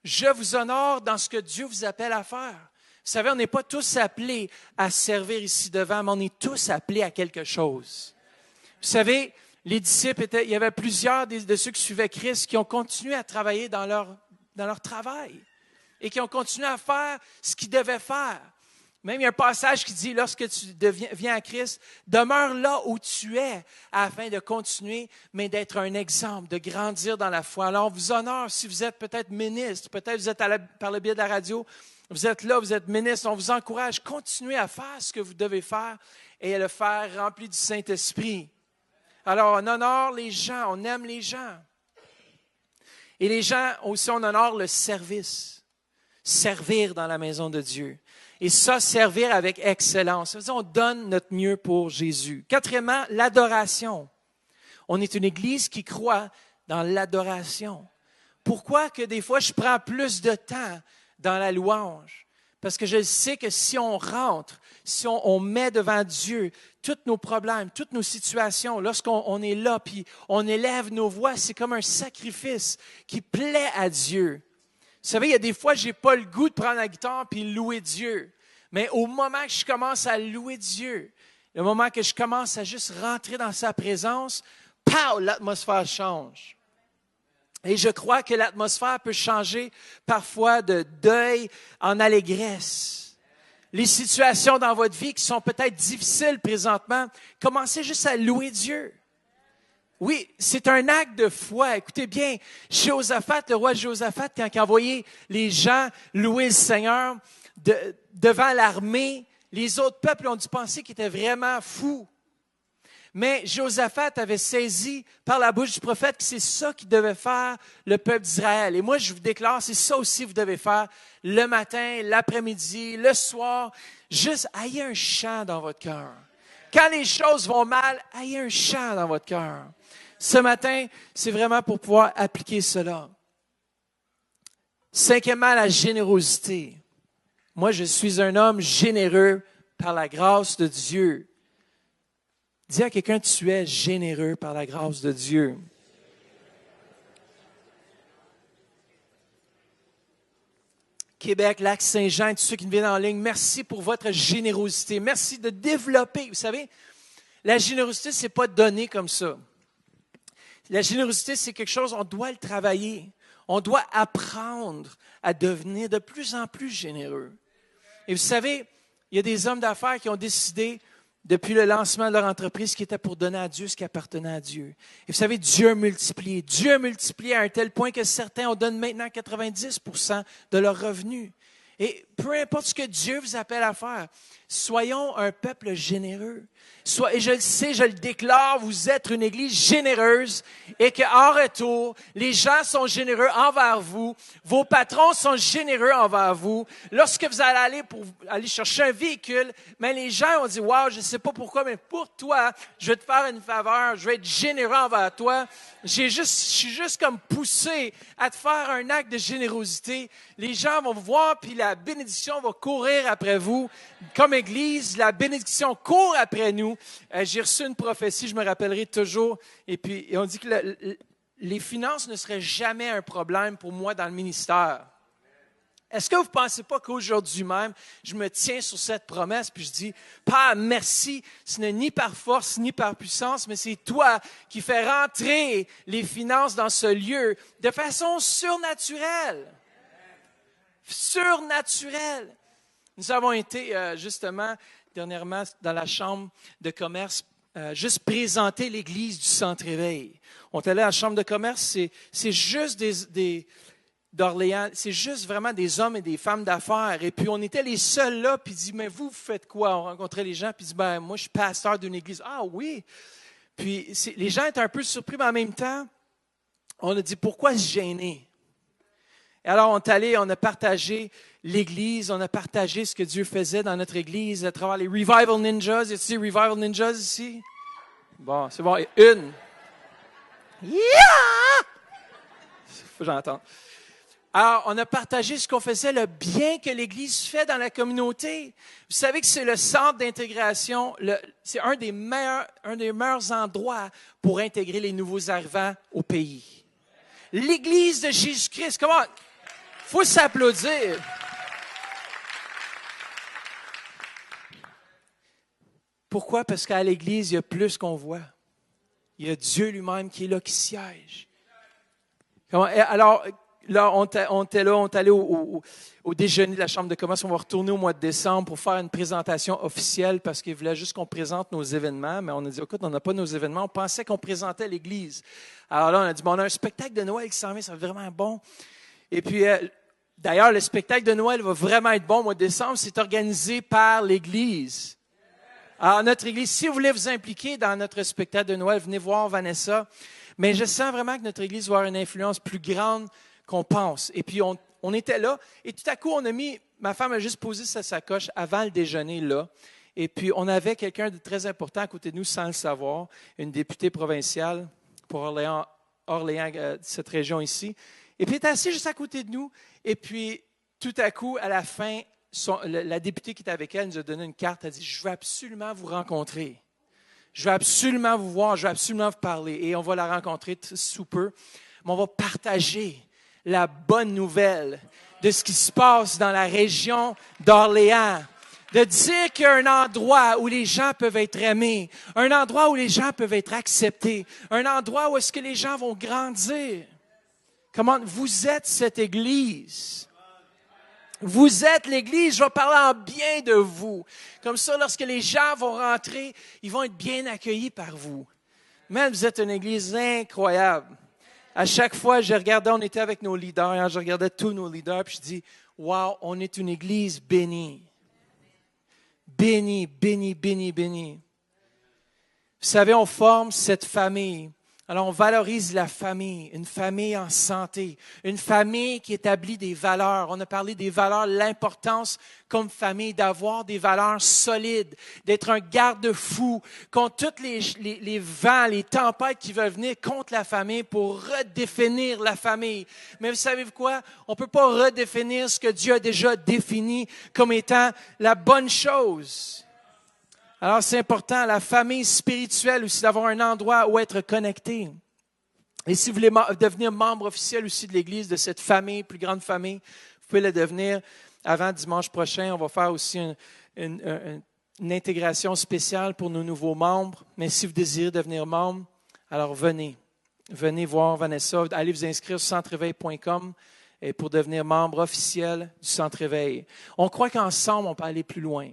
Je vous honore dans ce que Dieu vous appelle à faire. Vous savez, on n'est pas tous appelés à servir ici devant, mais on est tous appelés à quelque chose. Vous savez, les disciples il y avait plusieurs de ceux qui suivaient Christ qui ont continué à travailler dans leur travail et qui ont continué à faire ce qu'ils devaient faire. Même il y a un passage qui dit, lorsque tu viens à Christ, demeure là où tu es afin de continuer, mais d'être un exemple, de grandir dans la foi. Alors, on vous honore si vous êtes peut-être ministre, peut-être vous êtes par le biais de la radio, vous êtes là, vous êtes ministre, on vous encourage, continuez à faire ce que vous devez faire et à le faire rempli du Saint-Esprit. Alors, on honore les gens, on aime les gens. Et les gens aussi, on honore le service, servir dans la maison de Dieu. Et ça, servir avec excellence. C'est-à-dire, on donne notre mieux pour Jésus. Quatrièmement, l'adoration. On est une église qui croit dans l'adoration. Pourquoi que des fois, je prends plus de temps dans la louange? Parce que je sais que si on rentre, si on met devant Dieu tous nos problèmes, toutes nos situations, lorsqu'on est là, puis on élève nos voix, c'est comme un sacrifice qui plaît à Dieu. Vous savez, il y a des fois, je n'ai pas le goût de prendre la guitare et louer Dieu. Mais au moment que je commence à louer Dieu, le moment que je commence à juste rentrer dans sa présence, pow, l'atmosphère change. Et je crois que l'atmosphère peut changer parfois de deuil en allégresse. Les situations dans votre vie qui sont peut-être difficiles présentement, commencez juste à louer Dieu. Oui, c'est un acte de foi. Écoutez bien, Jéhoshaphat, le roi Jéhoshaphat, quand il a envoyé les gens louer le Seigneur devant l'armée, les autres peuples ont dû penser qu'il était vraiment fou. Mais Jéhoshaphat avait saisi par la bouche du prophète que c'est ça qu'il devait faire le peuple d'Israël. Et moi, je vous déclare, c'est ça aussi que vous devez faire le matin, l'après-midi, le soir. Juste, ayez un chant dans votre cœur. Quand les choses vont mal, ayez un chant dans votre cœur. Ce matin, c'est vraiment pour pouvoir appliquer cela. Cinquièmement, la générosité. Moi, je suis un homme généreux par la grâce de Dieu. Dis à quelqu'un, tu es généreux par la grâce de Dieu. Québec, Lac-Saint-Jean, et tous ceux qui nous viennent en ligne, merci pour votre générosité. Merci de développer. Vous savez, la générosité, ce n'est pas donner comme ça. La générosité, c'est quelque chose, on doit le travailler. On doit apprendre à devenir de plus en plus généreux. Et vous savez, il y a des hommes d'affaires qui ont décidé, depuis le lancement de leur entreprise, qui était pour donner à Dieu ce qui appartenait à Dieu. Et vous savez, Dieu a multiplié. Dieu a multiplié à un tel point que certains en donnent maintenant 90% de leurs revenus. Et peu importe ce que Dieu vous appelle à faire, soyons un peuple généreux. Et je le sais, je le déclare, vous êtes une église généreuse et qu'en retour, les gens sont généreux envers vous, vos patrons sont généreux envers vous. Lorsque vous allez aller pour aller chercher un véhicule, mais les gens ont dit, wow, je ne sais pas pourquoi, mais pour toi, je vais te faire une faveur, je vais être généreux envers toi. Je suis juste comme poussé à te faire un acte de générosité. Les gens vont vous voir, puis la bénédiction va courir après vous. Comme Église, la bénédiction court après nous. J'ai reçu une prophétie, je me rappellerai toujours. Et on dit que les finances ne seraient jamais un problème pour moi dans le ministère. Est-ce que vous ne pensez pas qu'aujourd'hui même, je me tiens sur cette promesse, puis je dis, Père, merci, ce n'est ni par force, ni par puissance, mais c'est toi qui fais rentrer les finances dans ce lieu de façon surnaturelle. Surnaturelle. Nous avons été justement, dernièrement, dans la chambre de commerce, juste présenter l'église du Centre-Éveil. On est allé à la chambre de commerce, c'est juste d'Orléans, c'est juste vraiment des hommes et des femmes d'affaires. Et puis, on était les seuls là, puis il dit, mais vous faites quoi? On rencontrait les gens, puis il dit, ben moi, je suis pasteur d'une église. Ah oui! Puis, les gens étaient un peu surpris, mais en même temps, on a dit, pourquoi se gêner? Et alors, on est allé, on a partagé l'Église, on a partagé ce que Dieu faisait dans notre Église à travers les Revival Ninjas. Y a-t-il des Revival Ninjas ici? Bon, c'est bon. Et une. Yeah! Faut que j'entende. Alors, on a partagé ce qu'on faisait, le bien que l'Église fait dans la communauté. Vous savez que c'est le centre d'intégration, c'est un des meilleurs endroits pour intégrer les nouveaux arrivants au pays. L'Église de Jésus-Christ, comment? Faut s'applaudir. Pourquoi? Parce qu'à l'Église, il y a plus qu'on voit. Il y a Dieu lui-même qui est là, qui siège. Alors, là, on était là, on est allé au déjeuner de la Chambre de commerce. On va retourner au mois de décembre pour faire une présentation officielle parce qu'ils voulaient juste qu'on présente nos événements. Mais on a dit, écoute, on n'a pas nos événements. On pensait qu'on présentait l'Église. Alors là, on a dit, bon, on a un spectacle de Noël qui s'en vient, ça va être vraiment bon. Et puis, d'ailleurs, le spectacle de Noël va vraiment être bon au mois de décembre. C'est organisé par l'Église. Alors, notre Église, si vous voulez vous impliquer dans notre spectacle de Noël, venez voir Vanessa. Mais je sens vraiment que notre Église va avoir une influence plus grande qu'on pense. Et puis, on était là, et tout à coup, ma femme a juste posé sa sacoche avant le déjeuner, là. Et puis, on avait quelqu'un de très important à côté de nous sans le savoir, une députée provinciale pour Orléans, cette région ici. Et puis, elle était assise juste à côté de nous. Et puis, tout à coup, à la fin, la députée qui était avec elle nous a donné une carte. Elle a dit, je veux absolument vous rencontrer. Je veux absolument vous voir, je veux absolument vous parler. Et on va la rencontrer sous peu. Mais on va partager la bonne nouvelle de ce qui se passe dans la région d'Orléans. De dire qu'il y a un endroit où les gens peuvent être aimés, un endroit où les gens peuvent être acceptés, un endroit où est-ce que les gens vont grandir. Comment vous êtes cette Église? Vous êtes l'Église, je vais parler en bien de vous. Comme ça, lorsque les gens vont rentrer, ils vont être bien accueillis par vous. Même vous êtes une Église incroyable. À chaque fois, je regardais, on était avec nos leaders, hein, je regardais tous nos leaders, puis je dis, wow, on est une Église bénie. Bénie, bénie, bénie, bénie. Vous savez, on forme cette famille. Alors, on valorise la famille, une famille en santé, une famille qui établit des valeurs. On a parlé des valeurs, l'importance comme famille d'avoir des valeurs solides, d'être un garde-fou contre tous les vents, les tempêtes qui veulent venir contre la famille pour redéfinir la famille. Mais vous savez quoi? On ne peut pas redéfinir ce que Dieu a déjà défini comme étant la bonne chose. Alors, c'est important, la famille spirituelle aussi, d'avoir un endroit où être connecté. Et si vous voulez devenir membre officiel aussi de l'Église, de cette famille, plus grande famille, vous pouvez le devenir avant dimanche prochain. On va faire aussi une intégration spéciale pour nos nouveaux membres. Mais si vous désirez devenir membre, alors venez. Venez voir Vanessa. Allez vous inscrire sur centreveil.com pour devenir membre officiel du Centre Éveil. On croit qu'ensemble, on peut aller plus loin.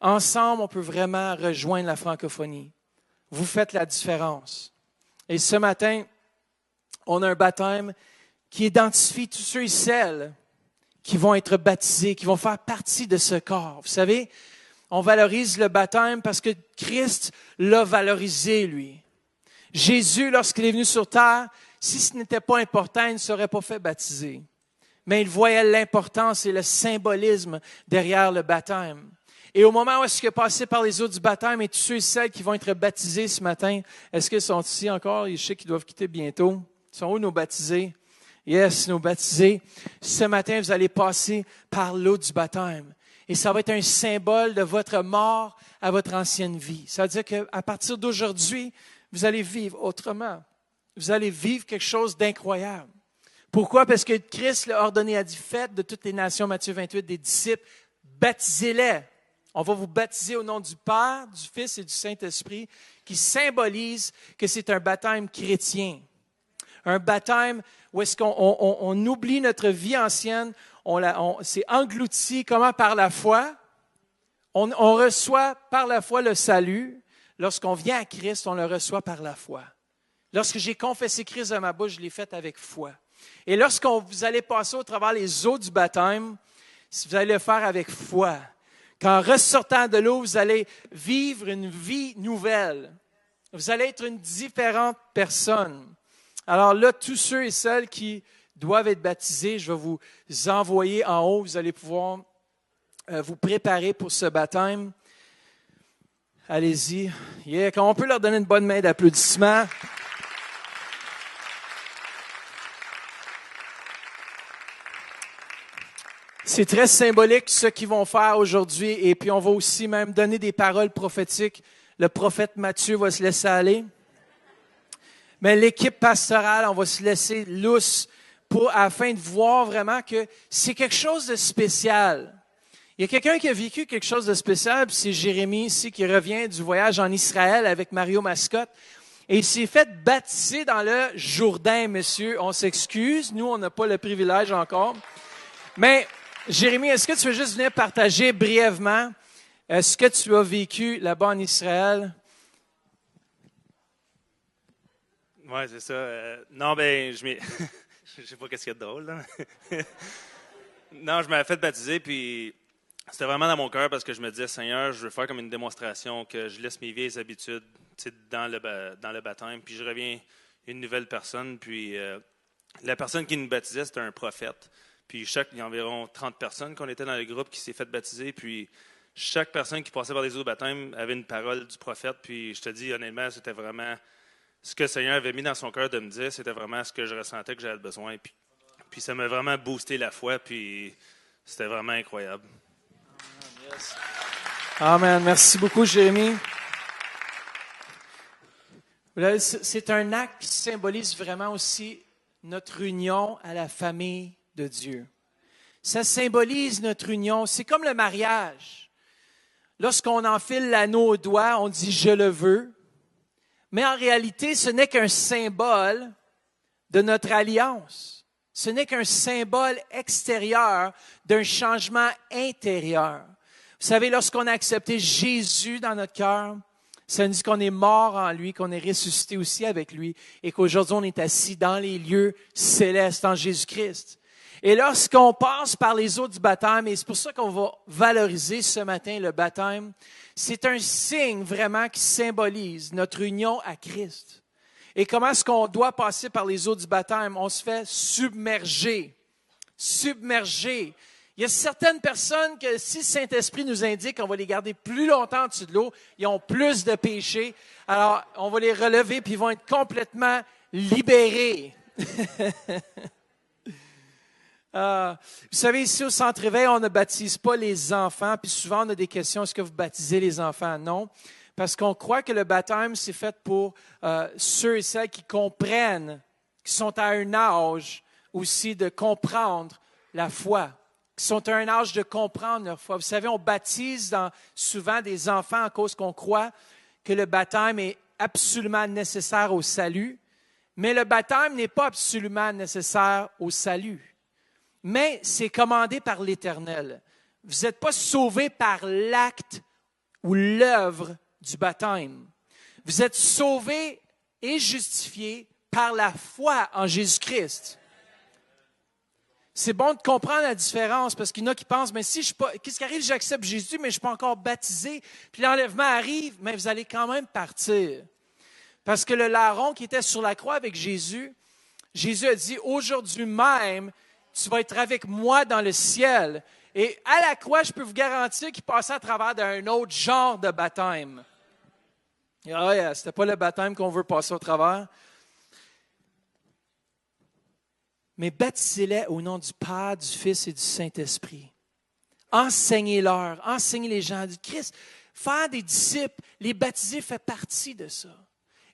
Ensemble, on peut vraiment rejoindre la francophonie. Vous faites la différence. Et ce matin, on a un baptême qui identifie tous ceux et celles qui vont être baptisés, qui vont faire partie de ce corps. Vous savez, on valorise le baptême parce que Christ l'a valorisé, lui. Jésus, lorsqu'il est venu sur terre, si ce n'était pas important, il ne serait pas fait baptiser. Mais il voyait l'importance et le symbolisme derrière le baptême. Et au moment où est-ce qu'il est passé par les eaux du baptême et tous ceux et celles qui vont être baptisés ce matin, est-ce qu'ils sont ici encore? Je sais qu'ils doivent quitter bientôt. Ils sont où nos baptisés? Yes, nos baptisés. Ce matin, vous allez passer par l'eau du baptême. Et ça va être un symbole de votre mort à votre ancienne vie. Ça veut dire qu'à partir d'aujourd'hui, vous allez vivre autrement. Vous allez vivre quelque chose d'incroyable. Pourquoi? Parce que Christ l'a ordonné, a dit, faites de toutes les nations, Matthieu 28, des disciples, baptisez-les. On va vous baptiser au nom du Père, du Fils et du Saint-Esprit, qui symbolise que c'est un baptême chrétien. Un baptême où est-ce qu'on oublie notre vie ancienne, c'est englouti, comment? Par la foi. On reçoit par la foi le salut. Lorsqu'on vient à Christ, on le reçoit par la foi. Lorsque j'ai confessé Christ de ma bouche, je l'ai fait avec foi. Et lorsque vous allez passer au travers les eaux du baptême, vous allez le faire avec foi. Qu'en ressortant de l'eau, vous allez vivre une vie nouvelle. Vous allez être une différente personne. Alors là, tous ceux et celles qui doivent être baptisés, je vais vous envoyer en haut. Vous allez pouvoir vous préparer pour ce baptême. Allez-y. Yeah. On peut leur donner une bonne main d'applaudissement. C'est très symbolique ce qu'ils vont faire aujourd'hui. Et puis, on va aussi même donner des paroles prophétiques. Le prophète Matthieu va se laisser aller. Mais l'équipe pastorale, on va se laisser lousse afin de voir vraiment que c'est quelque chose de spécial. Il y a quelqu'un qui a vécu quelque chose de spécial, puis c'est Jérémie ici qui revient du voyage en Israël avec Mario Mascotte. Et il s'est fait baptiser dans le Jourdain, monsieur. On s'excuse, nous, on n'a pas le privilège encore. Mais, Jérémie, est-ce que tu veux juste venir partager brièvement ce que tu as vécu là-bas en Israël? Oui, c'est ça. Non, ben, je sais pas qu'est-ce qu'il y a de drôle, là. Non, je m'avais fait baptiser, puis c'était vraiment dans mon cœur parce que je me disais, Seigneur, je veux faire comme une démonstration que je laisse mes vieilles habitudes dans le baptême, puis je reviens une nouvelle personne. Puis la personne qui nous baptisait, c'était un prophète. Puis il y a environ 30 personnes qu'on était dans le groupe qui s'est fait baptiser, puis chaque personne qui passait par les eaux de baptême avait une parole du prophète. Puis je te dis, honnêtement, c'était vraiment ce que le Seigneur avait mis dans son cœur de me dire, c'était vraiment ce que je ressentais que j'avais besoin. Puis ça m'a vraiment boosté la foi, puis c'était vraiment incroyable. Yes. Amen. Merci beaucoup, Jérémie. C'est un acte qui symbolise vraiment aussi notre union à la famille de Dieu. Ça symbolise notre union. C'est comme le mariage. Lorsqu'on enfile l'anneau au doigt, on dit « je le veux ». Mais en réalité, ce n'est qu'un symbole de notre alliance. Ce n'est qu'un symbole extérieur d'un changement intérieur. Vous savez, lorsqu'on a accepté Jésus dans notre cœur, ça nous dit qu'on est mort en lui, qu'on est ressuscité aussi avec lui et qu'aujourd'hui on est assis dans les lieux célestes en Jésus-Christ. Et lorsqu'on passe par les eaux du baptême, et c'est pour ça qu'on va valoriser ce matin le baptême, c'est un signe vraiment qui symbolise notre union à Christ. Et comment est-ce qu'on doit passer par les eaux du baptême? On se fait submerger. Submerger. Il y a certaines personnes que si le Saint-Esprit nous indique qu'on va les garder plus longtemps en dessous de l'eau, ils ont plus de péchés. Alors, on va les relever puis ils vont être complètement libérés. Vous savez, ici au Centre Éveil, on ne baptise pas les enfants. Puis souvent, on a des questions, est-ce que vous baptisez les enfants? Non. Parce qu'on croit que le baptême, c'est fait pour ceux et celles qui comprennent, qui sont à un âge aussi de comprendre la foi, qui sont à un âge de comprendre leur foi. Vous savez, on baptise souvent des enfants à cause qu'on croit que le baptême est absolument nécessaire au salut, mais le baptême n'est pas absolument nécessaire au salut. Mais c'est commandé par l'Éternel. Vous n'êtes pas sauvés par l'acte ou l'œuvre du baptême. Vous êtes sauvés et justifiés par la foi en Jésus-Christ. C'est bon de comprendre la différence parce qu'il y en a qui pensent, mais si je suis pas, qu'est-ce qui arrive, j'accepte Jésus, mais je ne suis pas encore baptisé, puis l'enlèvement arrive, mais vous allez quand même partir. Parce que le larron qui était sur la croix avec Jésus, Jésus a dit, aujourd'hui même, tu vas être avec moi dans le ciel. Et à la croix, je peux vous garantir qu'il passait à travers d'un autre genre de baptême. Ah, c'était pas le baptême qu'on veut passer au travers. Mais baptisez-les au nom du Père, du Fils et du Saint-Esprit. Enseignez-leur, enseignez les gens du Christ. Faire des disciples, les baptiser fait partie de ça.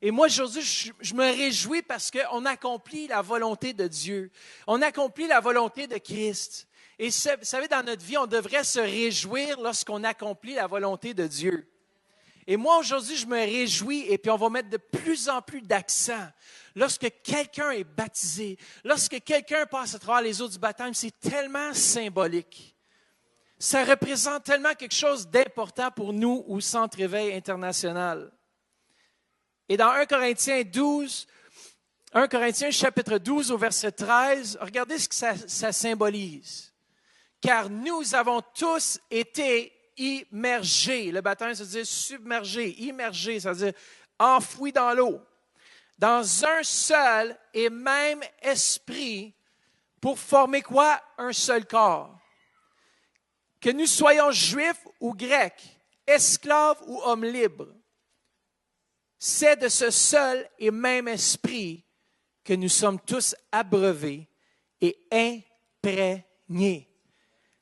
Et moi, aujourd'hui, je me réjouis parce qu'on accomplit la volonté de Dieu. On accomplit la volonté de Christ. Et vous savez, dans notre vie, on devrait se réjouir lorsqu'on accomplit la volonté de Dieu. Et moi, aujourd'hui, je me réjouis et puis on va mettre de plus en plus d'accent. Lorsque quelqu'un est baptisé, lorsque quelqu'un passe à travers les eaux du baptême, c'est tellement symbolique. Ça représente tellement quelque chose d'important pour nous au Centre Éveil International. Et dans 1 Corinthiens chapitre 12 au verset 13, regardez ce que ça symbolise. Car nous avons tous été immergés. Le baptême, ça veut dire submergé, immergé, ça veut dire enfoui dans l'eau. Dans un seul et même esprit pour former quoi? Un seul corps. Que nous soyons juifs ou grecs, esclaves ou hommes libres. C'est de ce seul et même esprit que nous sommes tous abreuvés et imprégnés.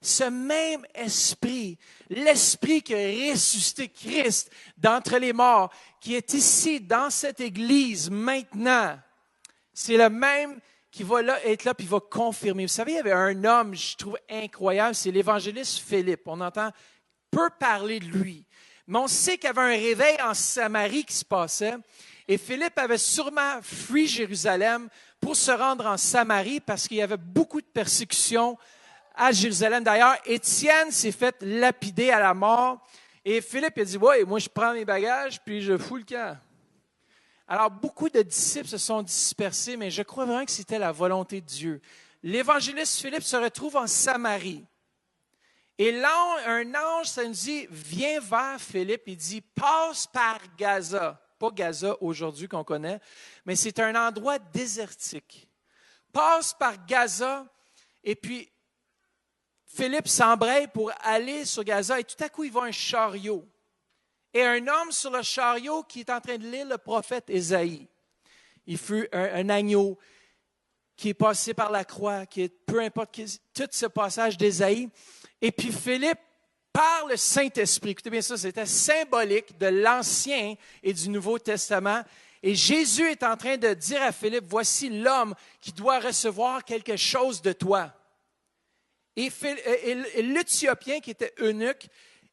Ce même esprit, l'esprit qui a ressuscité Christ d'entre les morts, qui est ici dans cette église maintenant, c'est le même qui va être là puis va confirmer. Vous savez, il y avait un homme, je trouve incroyable, c'est l'évangéliste Philippe. On entend peu parler de lui. Mais on sait qu'il y avait un réveil en Samarie qui se passait. Et Philippe avait sûrement fui Jérusalem pour se rendre en Samarie parce qu'il y avait beaucoup de persécutions à Jérusalem. D'ailleurs, Étienne s'est fait lapider à la mort. Et Philippe a dit, ouais, moi je prends mes bagages puis je fous le camp. Alors, beaucoup de disciples se sont dispersés, mais je crois vraiment que c'était la volonté de Dieu. L'évangéliste Philippe se retrouve en Samarie. Et un ange, ça nous dit, viens vers Philippe. Il dit, passe par Gaza. Pas Gaza aujourd'hui qu'on connaît, mais c'est un endroit désertique. Passe par Gaza, et puis Philippe s'embraye pour aller sur Gaza, et tout à coup, il voit un chariot. Et un homme sur le chariot qui est en train de lire le prophète Ésaïe. Il fut un agneau qui est passé par la croix, peu importe, tout ce passage d'Ésaïe. Et puis Philippe, par le Saint-Esprit, écoutez bien ça, c'était symbolique de l'Ancien et du Nouveau Testament. Et Jésus est en train de dire à Philippe, voici l'homme qui doit recevoir quelque chose de toi. Et l'Éthiopien qui était eunuque,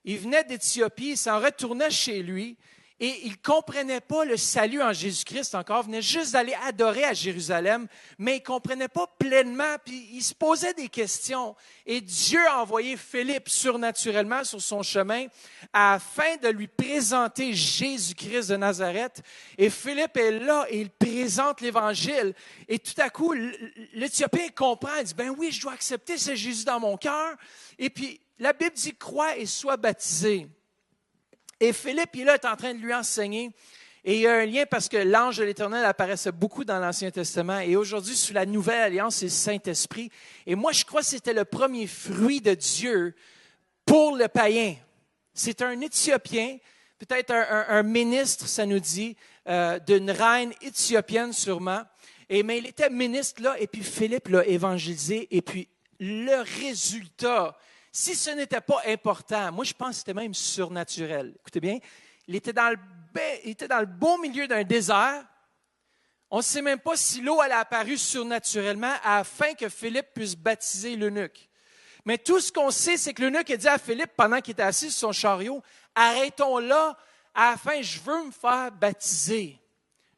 il venait d'Éthiopie, il s'en retournait chez lui et il ne comprenait pas le salut en Jésus-Christ encore. Il venait juste d'aller adorer à Jérusalem, mais il ne comprenait pas pleinement, puis il se posait des questions. Et Dieu a envoyé Philippe surnaturellement sur son chemin afin de lui présenter Jésus-Christ de Nazareth. Et Philippe est là et il présente l'Évangile. Et tout à coup, l'Éthiopien comprend, il dit, ben oui, je dois accepter ce Jésus dans mon cœur. Et puis, la Bible dit, crois et sois baptisé. Et Philippe, il est en train de lui enseigner. Et il y a un lien parce que l'ange de l'Éternel apparaissait beaucoup dans l'Ancien Testament. Et aujourd'hui, sous la Nouvelle Alliance, c'est le Saint-Esprit. Et moi, je crois que c'était le premier fruit de Dieu pour le païen. C'est un Éthiopien, peut-être un ministre, ça nous dit, d'une reine éthiopienne sûrement. Mais il était ministre là, et puis Philippe l'a évangélisé. Et puis le résultat, si ce n'était pas important, moi je pense que c'était même surnaturel. Écoutez bien, il était dans le beau milieu d'un désert. On ne sait même pas si l'eau allait apparu surnaturellement afin que Philippe puisse baptiser l'eunuque. Mais tout ce qu'on sait, c'est que l'eunuque a dit à Philippe, pendant qu'il était assis sur son chariot, arrêtons là, afin je veux me faire baptiser.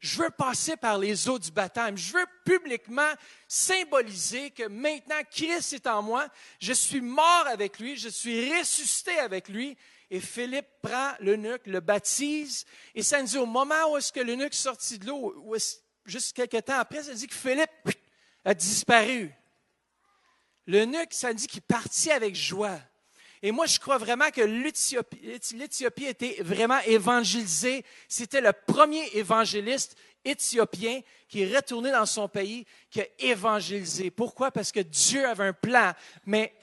Je veux passer par les eaux du baptême. Je veux publiquement symboliser que maintenant, Christ est en moi. Je suis mort avec lui. Je suis ressuscité avec lui. Et Philippe prend l'eunuque, le baptise. Et ça nous dit, au moment où est-ce que l'eunuque est sorti de l'eau, juste quelques temps après, ça dit que Philippe a disparu. L'eunuque, ça dit qu'il partit avec joie. Et moi, je crois vraiment que l'Éthiopie était vraiment évangélisée. C'était le premier évangéliste éthiopien qui est retourné dans son pays, qui a évangélisé. Pourquoi? Parce que Dieu avait un plan. Mais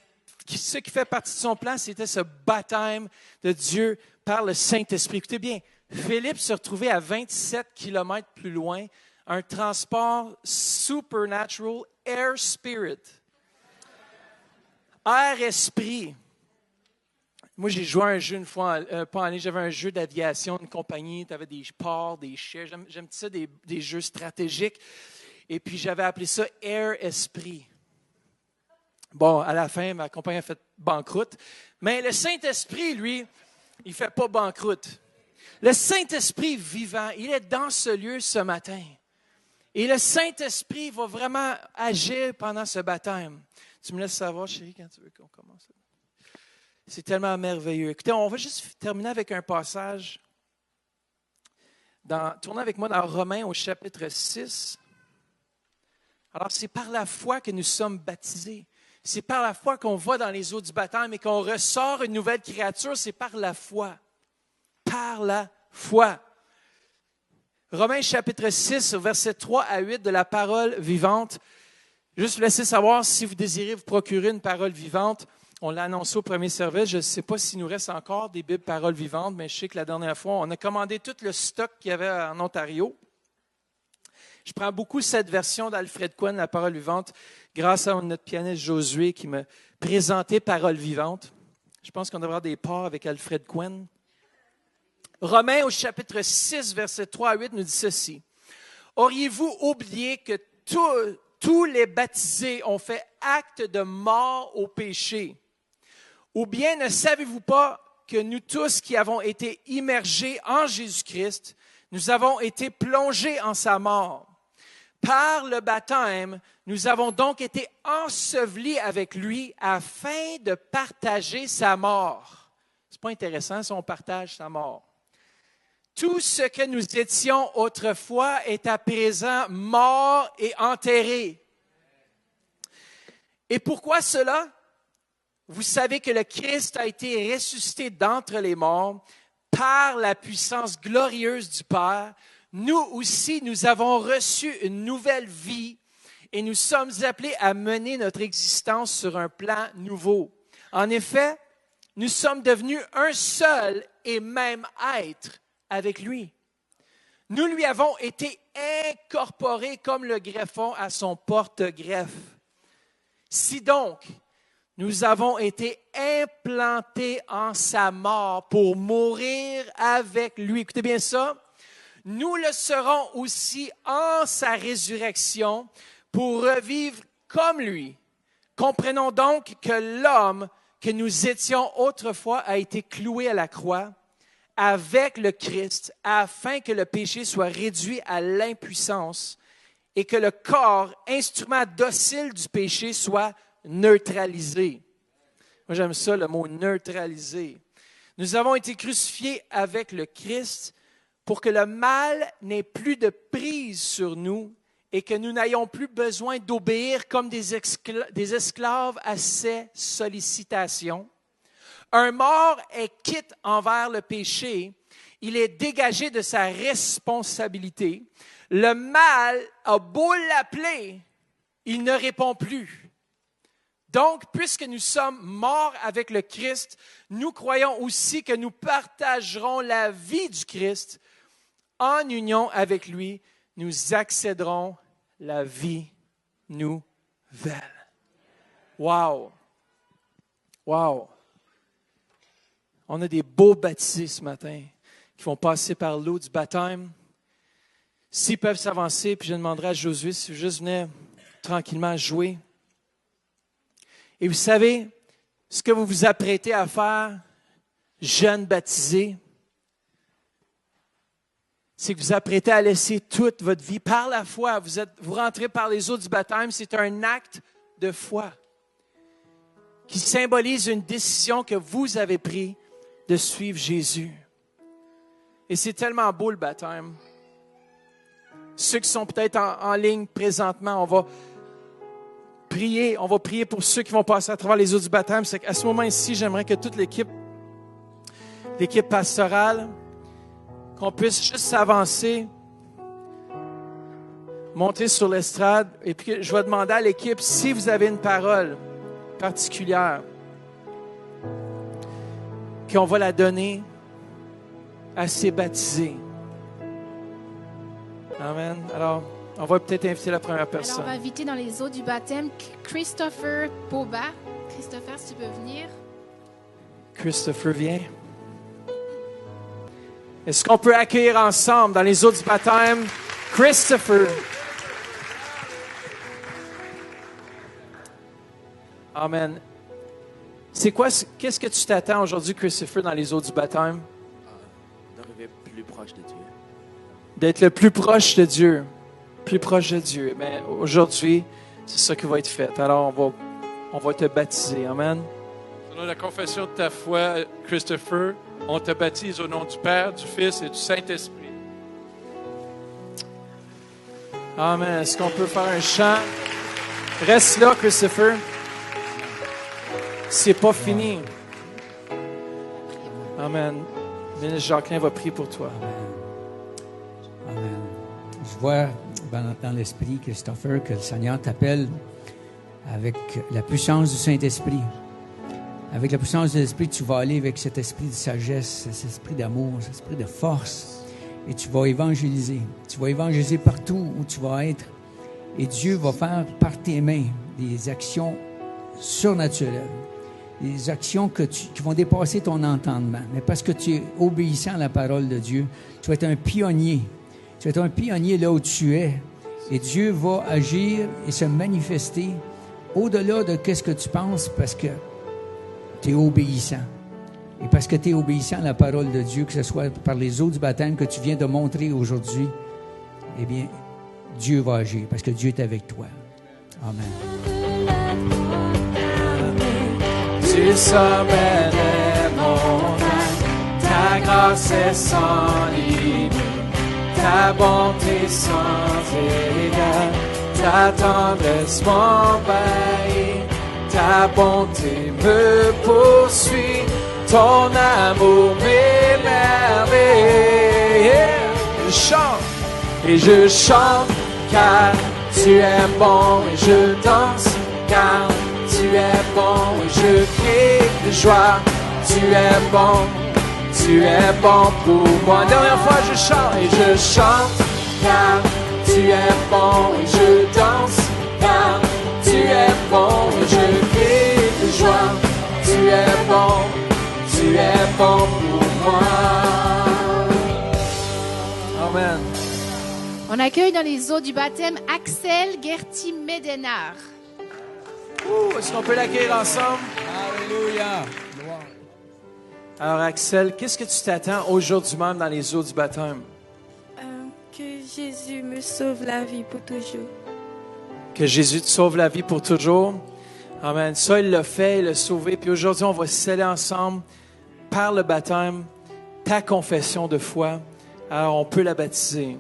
ce qui fait partie de son plan, c'était ce baptême de Dieu par le Saint-Esprit. Écoutez bien, Philippe se retrouvait à 27 kilomètres plus loin, un transport supernatural, air spirit. Air-esprit. Moi, j'ai joué à un jeu une fois, pas en ligne, j'avais un jeu d'aviation, une compagnie, tu avais des ports, des chais, j'aime ça, des jeux stratégiques. Et puis, j'avais appelé ça Air Esprit. Bon, à la fin, ma compagnie a fait banqueroute. Mais le Saint-Esprit, lui, il ne fait pas banqueroute. Le Saint-Esprit vivant, il est dans ce lieu ce matin. Et le Saint-Esprit va vraiment agir pendant ce baptême. Tu me laisses savoir, chérie, quand tu veux qu'on commence. C'est tellement merveilleux. Écoutez, on va juste terminer avec un passage. Tournez avec moi dans Romains au chapitre 6. Alors, c'est par la foi que nous sommes baptisés. C'est par la foi qu'on va dans les eaux du baptême et qu'on ressort une nouvelle créature. C'est par la foi. Par la foi. Romains chapitre 6, versets 3 à 8 de la parole vivante. Juste vous laisser savoir si vous désirez vous procurer une parole vivante. On l'a annoncé au premier service. Je ne sais pas s'il nous reste encore des Bibles paroles vivantes, mais je sais que la dernière fois, on a commandé tout le stock qu'il y avait en Ontario. Je prends beaucoup cette version d'Alfred Quinn, la parole vivante, grâce à notre pianiste Josué qui m'a présenté parole vivante. Je pense qu'on devrait avoir des parts avec Alfred Quinn. Romains au chapitre 6, versets 3 à 8 nous dit ceci. Auriez-vous oublié que tous les baptisés ont fait acte de mort au péché? Ou bien ne savez-vous pas que nous tous qui avons été immergés en Jésus-Christ, nous avons été plongés en sa mort. Par le baptême, nous avons donc été ensevelis avec lui afin de partager sa mort. C'est pas intéressant si on partage sa mort. Tout ce que nous étions autrefois est à présent mort et enterré. Et pourquoi cela? Vous savez que le Christ a été ressuscité d'entre les morts par la puissance glorieuse du Père. Nous aussi, nous avons reçu une nouvelle vie et nous sommes appelés à mener notre existence sur un plan nouveau. En effet, nous sommes devenus un seul et même être avec lui. Nous lui avons été incorporés comme le greffon à son porte-greffe. Si donc, nous avons été implantés en sa mort pour mourir avec lui. Écoutez bien ça. Nous le serons aussi en sa résurrection pour revivre comme lui. Comprenons donc que l'homme que nous étions autrefois a été cloué à la croix avec le Christ afin que le péché soit réduit à l'impuissance et que le corps, instrument docile du péché, soit neutralisé. Moi, j'aime ça, le mot neutralisé. Nous avons été crucifiés avec le Christ pour que le mal n'ait plus de prise sur nous et que nous n'ayons plus besoin d'obéir comme des esclaves à ses sollicitations. Un mort est quitte envers le péché, il est dégagé de sa responsabilité. Le mal a beau l'appeler, il ne répond plus. Donc, puisque nous sommes morts avec le Christ, nous croyons aussi que nous partagerons la vie du Christ. En union avec lui, nous accéderons la vie nouvelle. Wow! Wow! On a des beaux baptisés ce matin qui vont passer par l'eau du baptême. S'ils peuvent s'avancer, puis je demanderai à Josué si vous juste venez tranquillement jouer. Et vous savez, ce que vous vous apprêtez à faire, jeunes baptisés, c'est que vous apprêtez à laisser toute votre vie par la foi. Vous rentrez par les eaux du baptême, c'est un acte de foi qui symbolise une décision que vous avez prise de suivre Jésus. Et c'est tellement beau le baptême. Ceux qui sont peut-être en ligne présentement, on va prier pour ceux qui vont passer à travers les eaux du baptême. C'est qu'à ce moment-ci, j'aimerais que toute l'équipe pastorale, qu'on puisse juste s'avancer, monter sur l'estrade, et puis je vais demander à l'équipe si vous avez une parole particulière, qu'on va la donner à ces baptisés. Amen. Alors, on va peut-être inviter la première personne. Alors, on va inviter dans les eaux du baptême Christopher Boba. Christopher, si tu peux venir. Christopher, viens. Est-ce qu'on peut accueillir ensemble dans les eaux du baptême Christopher? Amen. Qu'est-ce que tu t'attends aujourd'hui, Christopher, dans les eaux du baptême? D'arriver plus proche de Dieu. D'être le plus proche de Dieu. Plus proche de Dieu. Mais aujourd'hui, c'est ça qui va être fait. Alors, on va te baptiser. Amen. Selon la confession de ta foi, Christopher, on te baptise au nom du Père, du Fils et du Saint-Esprit. Amen. Est-ce qu'on peut faire un chant? Reste là, Christopher. C'est pas fini. Amen. Ministre Jacqueline va prier pour toi. Amen. Je vois dans l'esprit, Christopher, que le Seigneur t'appelle avec la puissance du Saint-Esprit. Avec la puissance de l'Esprit, tu vas aller avec cet esprit de sagesse, cet esprit d'amour, cet esprit de force. Et tu vas évangéliser. Tu vas évangéliser partout où tu vas être. Et Dieu va faire par tes mains des actions surnaturelles. Des actions qui vont dépasser ton entendement. Mais parce que tu es obéissant à la parole de Dieu, tu vas être un pionnier. Tu vas être un pionnier là où tu es. Et Dieu va agir et se manifester au-delà de ce que tu penses parce que tu es obéissant. Et parce que tu es obéissant à la parole de Dieu, que ce soit par les eaux du baptême que tu viens de montrer aujourd'hui, eh bien, Dieu va agir parce que Dieu est avec toi. Amen. Du sommet des montagnes, ta grâce est sans limite, ta bonté sans égal, ta tendresse m'envahit, ta bonté me poursuit, ton amour m'émerveille. Je chante et je chante car tu es bon et je danse car tu es bon et je crie de joie. Tu es bon pour moi. Dernière fois je chante et je chante car tu es bon et je danse car tu es bon et je crie de joie. Tu es bon pour moi. Amen. On accueille dans les eaux du baptême Axel Gerti Medenar. Est-ce qu'on peut l'accueillir ensemble? Alléluia. Alors Axel, qu'est-ce que tu t'attends aujourd'hui même dans les eaux du baptême? Que Jésus me sauve la vie pour toujours. Que Jésus te sauve la vie pour toujours. Amen. Ça, il l'a fait, il l'a sauvé. Puis aujourd'hui, on va sceller ensemble, par le baptême, ta confession de foi. Alors, on peut la baptiser.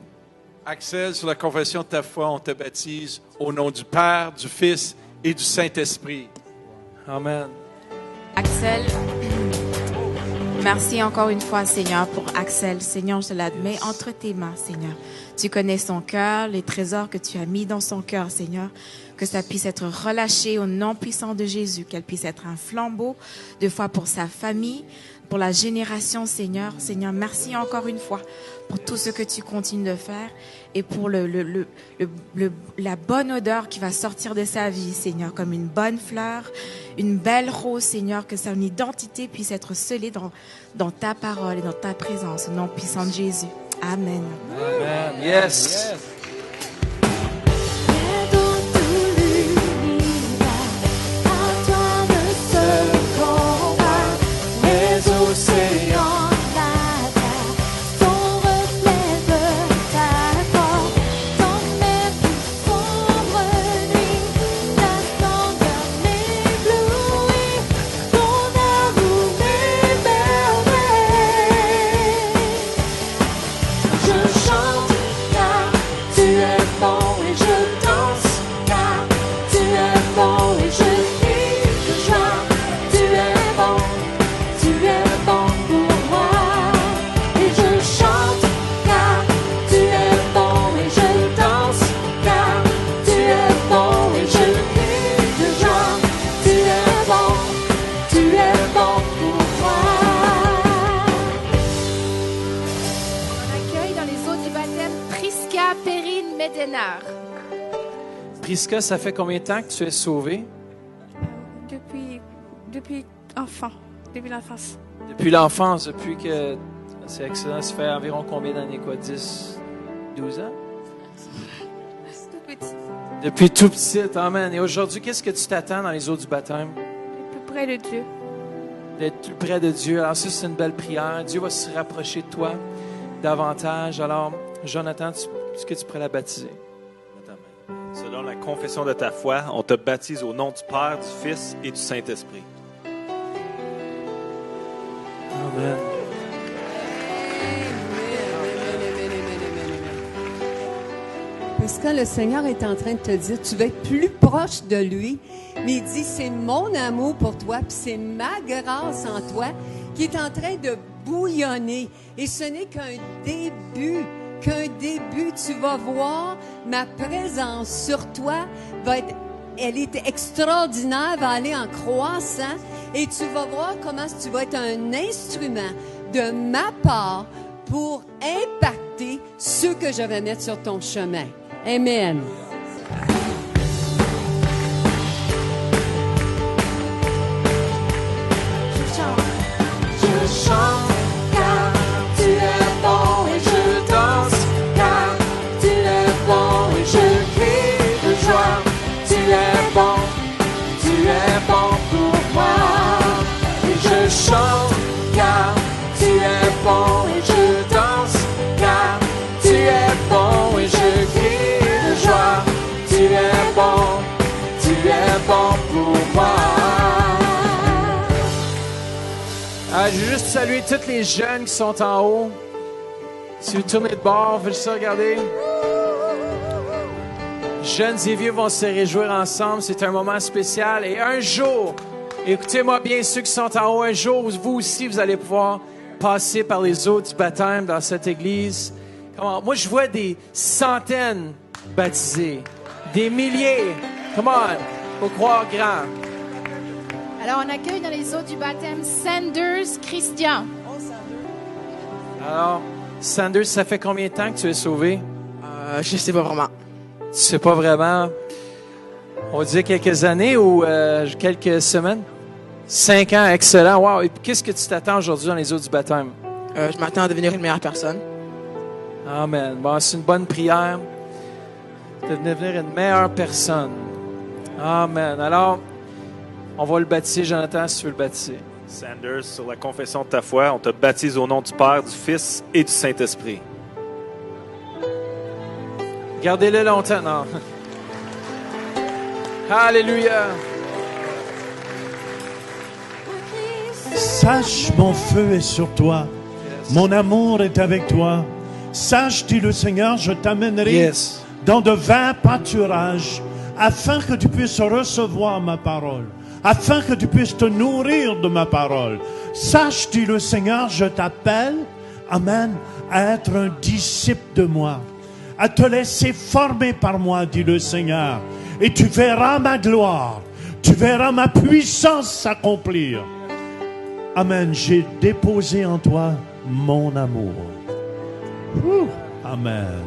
Axel, sur la confession de ta foi, on te baptise au nom du Père, du Fils et du Saint-Esprit. Amen. Axel, merci encore une fois, Seigneur, pour Axel. Seigneur, je l'admets entre tes mains, Seigneur. Tu connais son cœur, les trésors que tu as mis dans son cœur, Seigneur. Que ça puisse être relâché au nom puissant de Jésus, qu'elle puisse être un flambeau de foi pour sa famille, pour la génération, Seigneur. Seigneur, merci encore une fois pour tout ce que tu continues de faire et pour la bonne odeur qui va sortir de sa vie, Seigneur, comme une bonne fleur, une belle rose, Seigneur, que son identité puisse être scellée dans ta parole et dans ta présence, au nom puissant de Jésus. Amen. Amen. Yes. Océans, la terre, ton reflet de ta gloire, ton mer plus sombre nuit, ta splendeur m'éblouit, ton amour m'émerveille. Je chante car tu es bon et je danse car tu es bon et je crie de joie. Tu es bon. Tu es bon pour moi et je chante car tu es bon et je danse car tu es bon et je crie de joie. Tu es bon pour moi. On accueille dans les eaux du baptême Priska Perrine Medenar. Priska, ça fait combien de temps que tu es sauvée? Depuis enfant. Depuis l'enfance. Depuis l'enfance, depuis que... C'est excellent, ça fait environ combien d'années, quoi? 10, 12 ans? Tout petit. Depuis tout petit, amen. Et aujourd'hui, qu'est-ce que tu t'attends dans les eaux du baptême? Plus près de Dieu. D'être plus près de Dieu. Alors ça, c'est une belle prière. Dieu va se rapprocher de toi davantage. Alors, Jonathan, est-ce que tu pourrais la baptiser? Selon la confession de ta foi, on te baptise au nom du Père, du Fils et du Saint-Esprit. Amen. Parce que le Seigneur est en train de te dire, tu vas être plus proche de lui, mais il dit, c'est mon amour pour toi, puis c'est ma grâce en toi qui est en train de bouillonner. Et ce n'est qu'un début. Tu vas voir ma présence sur toi elle est extraordinaire, va aller en croissant et tu vas voir comment tu vas être un instrument de ma part pour impacter ceux que je vais mettre sur ton chemin. Amen. Je chante car tu es bon et je danse car tu es bon et je crie de joie. Tu es bon pour moi et je chante je veux juste saluer tous les jeunes qui sont en haut. Si vous tournez de bord, faites ça, regardez. Jeunes et vieux vont se réjouir ensemble. C'est un moment spécial. Et un jour, écoutez-moi bien, ceux qui sont en haut, un jour, vous aussi, vous allez pouvoir passer par les eaux du baptême dans cette église. Moi, je vois des centaines baptisés, des milliers. Come on, faut croire grand. Alors, on accueille dans les eaux du baptême Sanders Christian. Alors, Sanders, ça fait combien de temps que tu es sauvé? Je sais pas vraiment. Tu sais pas vraiment. On dit quelques années ou quelques semaines? 5 ans, excellent. Wow. Et qu'est-ce que tu t'attends aujourd'hui dans les eaux du baptême? Je m'attends à devenir une meilleure personne. Amen. Bon, c'est une bonne prière de devenir une meilleure personne. Amen. Alors, on va le baptiser, Jonathan, si tu veux le baptiser. Sanders, sur la confession de ta foi, on te baptise au nom du Père, du Fils et du Saint-Esprit. Gardez-le longtemps, non? Alléluia. Sache, mon feu est sur toi. Mon amour est avec toi. Sache, dit le Seigneur, je t'amènerai dans de vains pâturages afin que tu puisses recevoir ma parole, afin que tu puisses te nourrir de ma parole. Sache, dit le Seigneur, je t'appelle, amen, à être un disciple de moi, à te laisser former par moi, dit le Seigneur, et tu verras ma gloire, tu verras ma puissance s'accomplir. Amen, j'ai déposé en toi mon amour. Amen.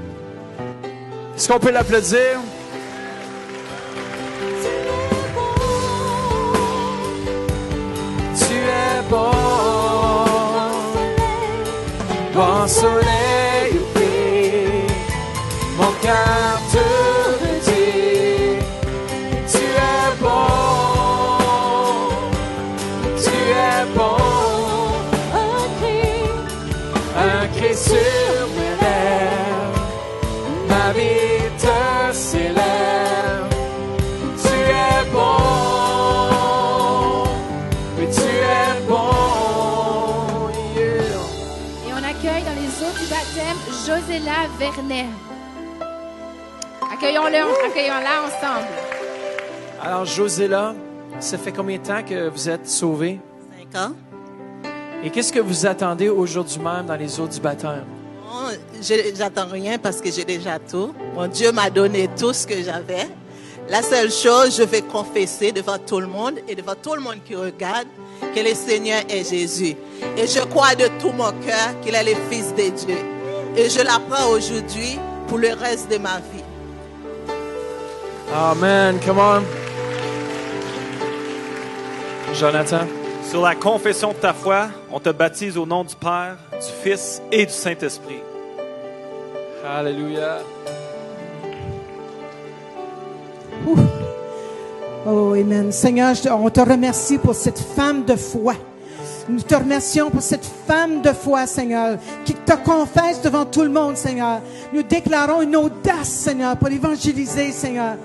Est-ce qu'on peut l'applaudir? Tu es bon, bon soleil, oui, mon cœur te dit, tu es bon, tu es bon, un cri sur mes lèvres, ma vie te célèbre, tu es bon. Josella Vernet. Accueillons-la ensemble. Alors, Josella, ça fait combien de temps que vous êtes sauvée? 5 ans. Et qu'est-ce que vous attendez aujourd'hui même dans les eaux du baptême? Oh, j'attends rien parce que j'ai déjà tout. Mon Dieu m'a donné tout ce que j'avais. La seule chose, je vais confesser devant tout le monde et devant tout le monde qui regarde que le Seigneur est Jésus. Et je crois de tout mon cœur qu'il est le Fils de Dieu. Et je l'apprends aujourd'hui pour le reste de ma vie. Amen. Come on. Jonathan. Sur la confession de ta foi, on te baptise au nom du Père, du Fils et du Saint-Esprit. Alléluia. Oh, amen. Seigneur, on te remercie pour cette femme de foi. Nous te remercions pour cette femme de foi, Seigneur, qui te confesse devant tout le monde, Seigneur. Nous déclarons une audace, Seigneur, pour évangéliser, Seigneur.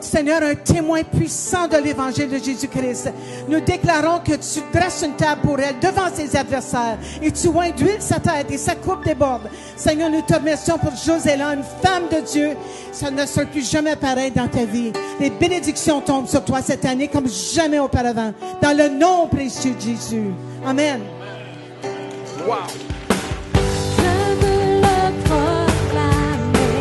Seigneur, un témoin puissant de l'évangile de Jésus-Christ. Nous déclarons que tu dresses une table pour elle devant ses adversaires et tu oins d'huile sa tête et sa coupe déborde. Seigneur, nous te remercions pour Josella, une femme de Dieu. Ça ne sera plus jamais pareil dans ta vie. Les bénédictions tombent sur toi cette année comme jamais auparavant. Dans le nom précieux de Jésus. Amen. Wow. Je veux le proclamer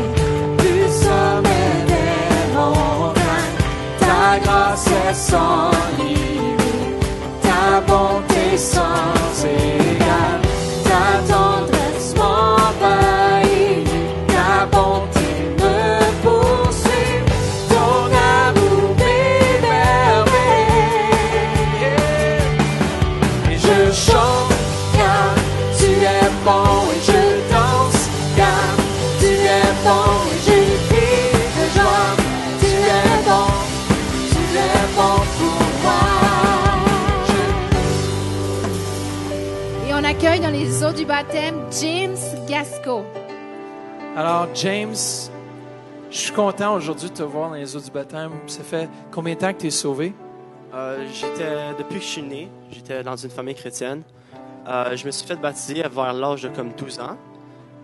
du sommet des montagnes. Ta grâce est sans limite, ta bonté sans égale, ta tendresse m'envahit, ta bonté me poursuit, ton amour m'émerveille. Et je chante car tu es bon et je danse, car tu es bon et je crie de joie. Tu es bon pour moi. Et on accueille dans les eaux du baptême James Gasco. Alors, James, je suis content aujourd'hui de te voir dans les eaux du baptême. Ça fait combien de temps que tu es sauvé? Depuis que je suis né, j'étais dans une famille chrétienne. Je me suis fait baptiser vers l'âge de comme 12 ans.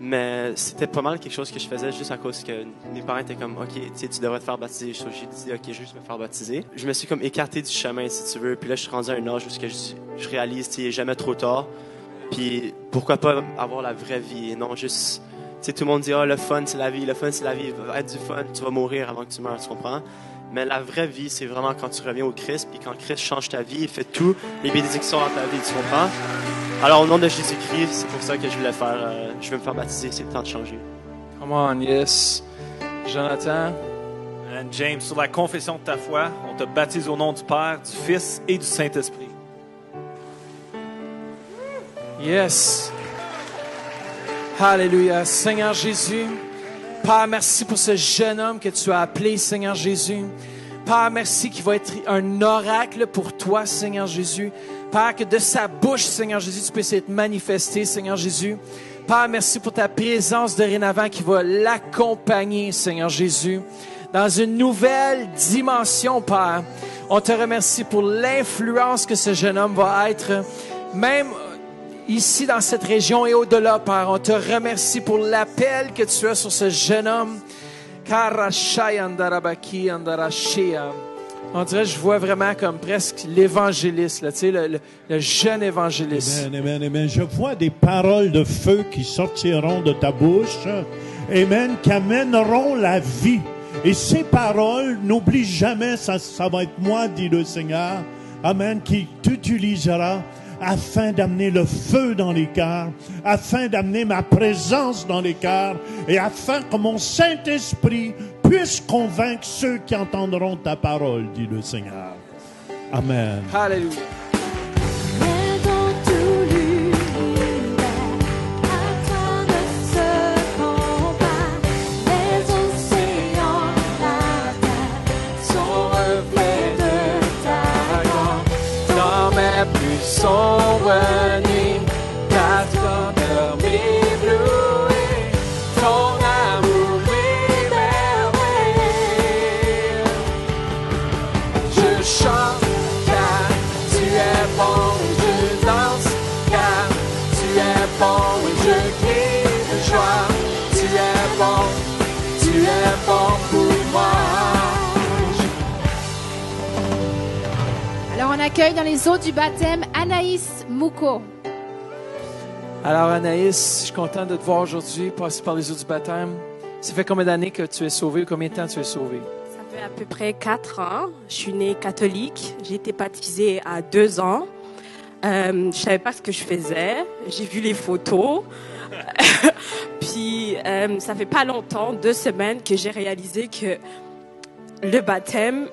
Mais c'était pas mal quelque chose que je faisais juste à cause que mes parents étaient comme, OK, tu devrais te faire baptiser. J'ai dit, OK, juste me faire baptiser. Je me suis comme écarté du chemin, si tu veux. Puis là, je suis rendu à un âge où je réalise, il n'est jamais trop tard. Puis pourquoi pas avoir la vraie vie et non juste, tout le monde dit, le fun, c'est la vie, va être du fun, tu vas mourir avant que tu meurs, tu comprends? Mais la vraie vie, c'est vraiment quand tu reviens au Christ, puis quand Christ change ta vie, il fait tout, les bénédictions dans ta vie, tu comprends? Alors, au nom de Jésus-Christ, c'est pour ça que je voulais je vais me faire baptiser, c'est le temps de changer. Come on, yes. Jonathan. And James, sur la confession de ta foi, on te baptise au nom du Père, du Fils et du Saint-Esprit. Yes. Alléluia. Seigneur Jésus, Père, merci pour ce jeune homme que tu as appelé, Seigneur Jésus. Père, merci qu'il va être un oracle pour toi, Seigneur Jésus. Père, que de sa bouche, Seigneur Jésus, tu puisses être manifesté, Seigneur Jésus. Père, merci pour ta présence dorénavant qui va l'accompagner, Seigneur Jésus, dans une nouvelle dimension, Père. On te remercie pour l'influence que ce jeune homme va être, même ici dans cette région et au-delà, Père. On te remercie pour l'appel que tu as sur ce jeune homme. On dirait que je vois vraiment comme presque l'évangéliste, là, tu sais, le jeune évangéliste. Amen, amen, amen. Je vois des paroles de feu qui sortiront de ta bouche. Amen, qui amèneront la vie. Et ces paroles, n'oublie jamais, ça va être moi, dit le Seigneur. Amen, qui t'utilisera afin d'amener le feu dans les cœurs, afin d'amener ma présence dans les cœurs, et afin que mon Saint-Esprit puisse convaincre ceux qui entendront ta parole, dit le Seigneur. Amen. Alléluia. Sont venus, ta splendeur m'éblouit, ton amour m'émerveille. Je chante car tu es bon, je danse car tu es bon, et je crie de joie. Tu es bon pour moi. Alors on accueille dans les eaux du baptême Anaïs Mouko. Alors Anaïs, je suis content de te voir aujourd'hui, passer par les eaux du baptême. Ça fait combien d'années que tu es sauvée? Combien de temps tu es sauvée? Ça fait à peu près 4 ans. Je suis née catholique. J'ai été baptisée à 2 ans. Je savais pas ce que je faisais. J'ai vu les photos. Puis ça fait pas longtemps, 2 semaines, que j'ai réalisé que le baptême,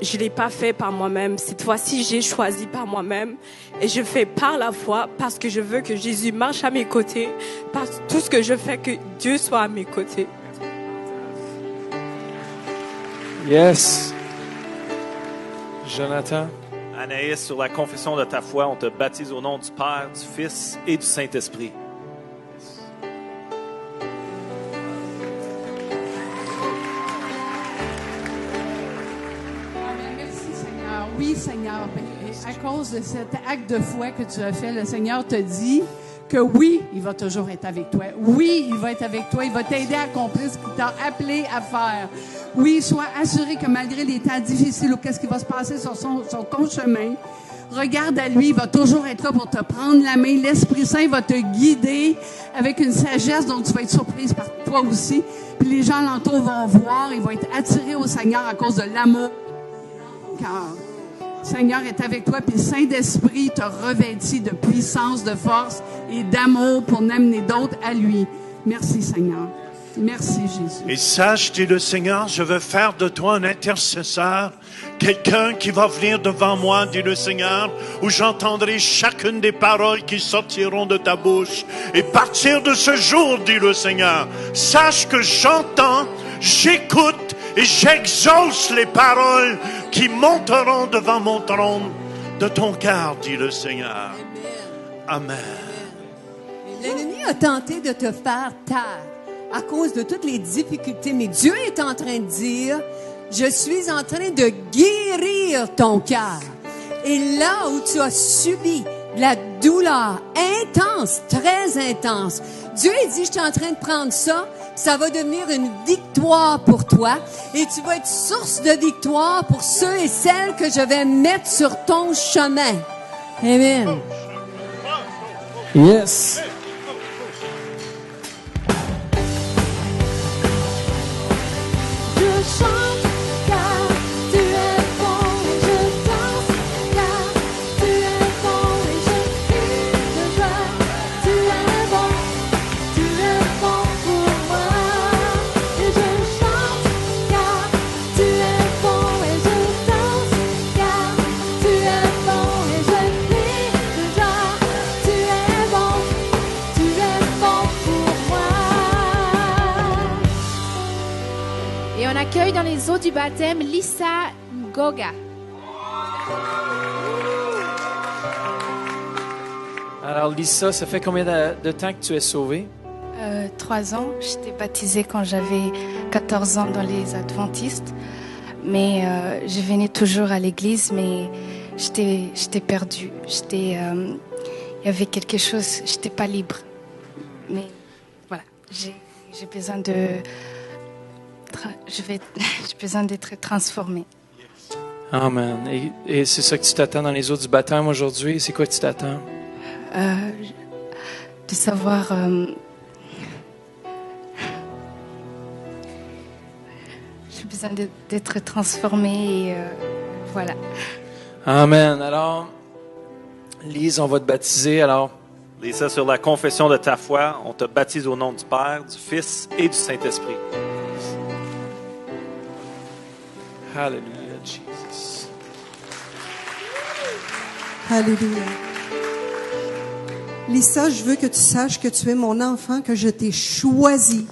je l'ai pas fait par moi-même. Cette fois-ci, j'ai choisi par moi-même. Et je fais par la foi parce que je veux que Jésus marche à mes côtés. Par tout ce que je fais, que Dieu soit à mes côtés. Yes. Jonathan. Anaïs, sur la confession de ta foi, on te baptise au nom du Père, du Fils et du Saint-Esprit. Oui, Seigneur, à cause de cet acte de foi que tu as fait, le Seigneur te dit que oui, il va toujours être avec toi. Oui, il va être avec toi. Il va t'aider à accomplir ce qu'il t'a appelé à faire. Oui, sois assuré que malgré les temps difficiles ou qu'est-ce qui va se passer sur ton chemin, regarde à lui, il va toujours être là pour te prendre la main. L'Esprit Saint va te guider avec une sagesse dont tu vas être surprise par toi aussi. Puis les gens alentour vont voir, ils vont être attirés au Seigneur à cause de l'amour. Car Seigneur est avec toi, puis Saint-Esprit t'a revêti de puissance, de force et d'amour pour n'amener d'autres à lui. Merci, Seigneur. Merci, Jésus. Et sache, dit le Seigneur, je veux faire de toi un intercesseur, quelqu'un qui va venir devant moi, dit le Seigneur, où j'entendrai chacune des paroles qui sortiront de ta bouche. Et partir de ce jour, dit le Seigneur, sache que j'entends, j'écoute, et j'exauce les paroles qui monteront devant mon trône de ton cœur, dit le Seigneur. Amen. L'ennemi a tenté de te faire taire à cause de toutes les difficultés, mais Dieu est en train de dire, je suis en train de guérir ton cœur. Et là où tu as subi de la douleur intense, très intense. Dieu a dit, je suis en train de prendre ça, ça va devenir une victoire pour toi et tu vas être source de victoire pour ceux et celles que je vais mettre sur ton chemin. Amen. Yes. Je chante car tu es bon et je danse car tu es bon et je crie de joie. Tu es bon pour moi. Et je chante car tu es bon et je danse car tu es bon et je crie de joie. Tu es bon pour moi. Et on accueille dans les eaux du baptême Lisa Ngoga. Alors Lisa, ça fait combien de temps que tu es sauvée? 3 ans. J'étais baptisée quand j'avais 14 ans dans les Adventistes. Mais je venais toujours à l'église, mais j'étais perdue. Il y avait quelque chose, j'étais pas libre. Mais voilà, j'ai besoin j'ai besoin d'être transformée. Amen. Et c'est ça que tu t'attends dans les eaux du baptême aujourd'hui? C'est quoi que tu t'attends? De savoir... j'ai besoin d'être transformée et voilà. Amen. Alors, Lise, on va te baptiser. Alors, Lisa, sur la confession de ta foi, on te baptise au nom du Père, du Fils et du Saint-Esprit. Hallelujah, Jesus. Alléluia. Lisa, je veux que tu saches que tu es mon enfant, que je t'ai choisi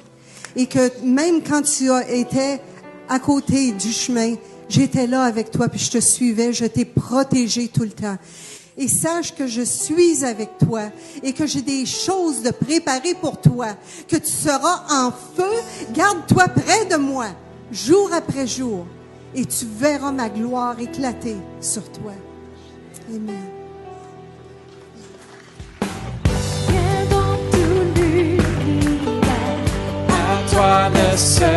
et que même quand tu étais à côté du chemin, j'étais là avec toi puis je te suivais, je t'ai protégé tout le temps. Et sache que je suis avec toi et que j'ai des choses de préparer pour toi, que tu seras en feu. Garde-toi près de moi, jour après jour, et tu verras ma gloire éclater sur toi. Amen. À toi ne se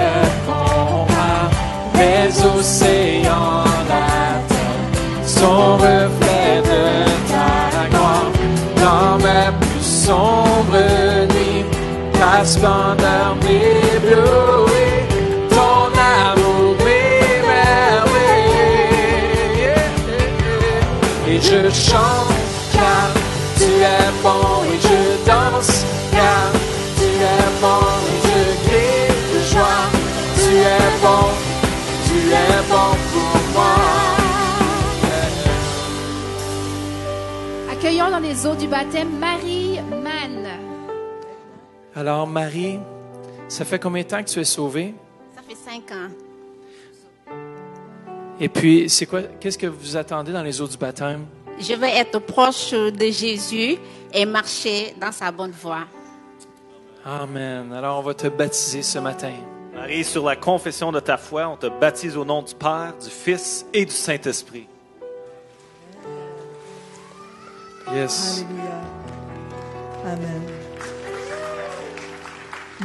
compare les océans, la terre, son reflet de ta gloire. Dans ma plus sombre nuit, ta splendeur m'éblouit, ton amour m'émerveille. Et je chante car tu es bon et je danse car tu es bon et je crie de joie. Tu es bon pour moi. Accueillons dans les eaux du baptême Marie Mann. Alors Marie, ça fait combien de temps que tu es sauvée? Ça fait 5 ans. Et puis, qu'est-ce que vous attendez dans les eaux du baptême? Je veux être proche de Jésus et marcher dans sa bonne voie. Amen. Alors, on va te baptiser ce matin. Marie, sur la confession de ta foi, on te baptise au nom du Père, du Fils et du Saint-Esprit. Yes. Alléluia. Amen.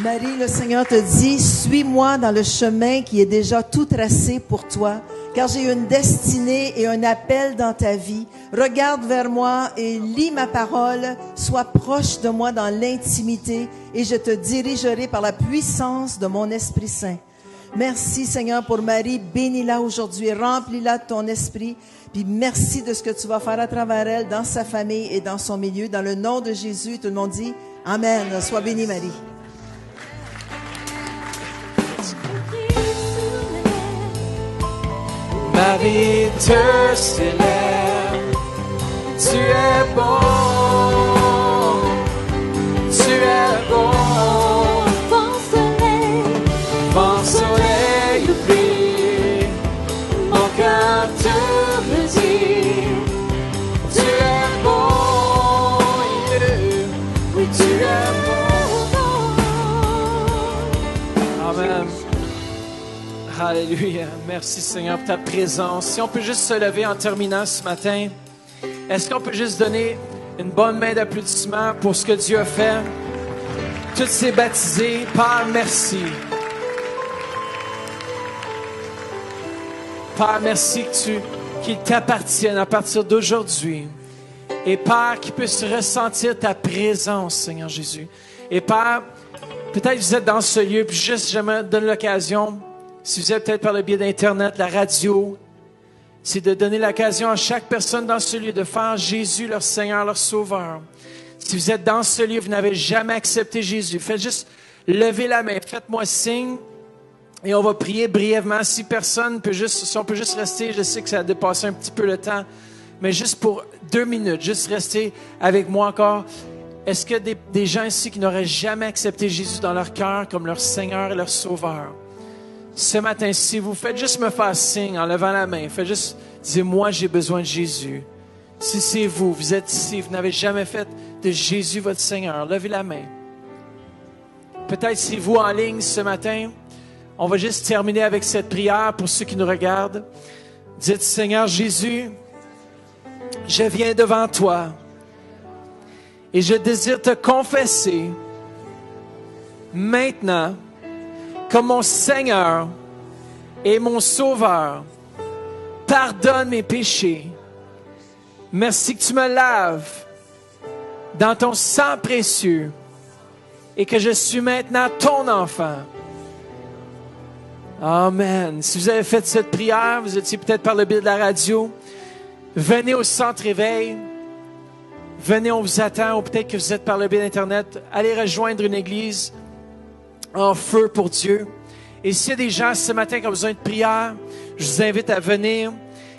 Marie, le Seigneur te dit, suis-moi dans le chemin qui est déjà tout tracé pour toi, car j'ai une destinée et un appel dans ta vie. Regarde vers moi et lis ma parole, sois proche de moi dans l'intimité et je te dirigerai par la puissance de mon Esprit Saint. Merci Seigneur pour Marie, bénis-la aujourd'hui, remplis-la de ton esprit, puis merci de ce que tu vas faire à travers elle, dans sa famille et dans son milieu. Dans le nom de Jésus, tout le monde dit Amen. Sois bénie Marie. Marie te célèbre, tu es bon, tu es bon. Vent soleil brille, mon cœur te le dit, tu es bon, oui tu es bon. Amen. Alléluia. Merci Seigneur pour ta présence. Si on peut juste se lever en terminant ce matin, est-ce qu'on peut juste donner Une bonne main d'applaudissement pour ce que Dieu a fait. Tous ces baptisés, Père, merci. Père, merci qu'ils t'appartiennent à partir d'aujourd'hui. Et Père, qu'ils puissent ressentir ta présence, Seigneur Jésus. Et Père, peut-être vous êtes dans ce lieu, puis juste j'aimerais donner l'occasion, si vous êtes peut-être par le biais d'Internet, la radio, c'est de donner l'occasion à chaque personne dans ce lieu de faire Jésus leur Seigneur, leur Sauveur. Si vous êtes dans ce lieu, vous n'avez jamais accepté Jésus, faites juste lever la main, faites-moi signe et on va prier brièvement. Si on peut juste rester, je sais que ça a dépassé un petit peu le temps, mais juste pour 2 minutes, juste rester avec moi encore. Est-ce qu'il y a des gens ici qui n'auraient jamais accepté Jésus dans leur cœur comme leur Seigneur et leur Sauveur? Ce matin, si vous faites juste me faire signe en levant la main, faites juste dire, moi j'ai besoin de Jésus. Si c'est vous, vous êtes ici, vous n'avez jamais fait de Jésus votre Seigneur, levez la main. Peut-être c'est vous en ligne ce matin. On va juste terminer avec cette prière pour ceux qui nous regardent. Dites, Seigneur Jésus, je viens devant toi et je désire te confesser maintenant comme mon Seigneur et mon Sauveur. Pardonne mes péchés. Merci que tu me laves dans ton sang précieux et que je suis maintenant ton enfant. Amen. Si vous avez fait cette prière, vous étiez peut-être par le biais de la radio, venez au centre éveil. Venez, on vous attend. Ou peut-être que vous êtes par le biais d'Internet. Allez rejoindre une église en feu pour Dieu. Et s'il y a des gens ce matin qui ont besoin de prière, je vous invite à venir.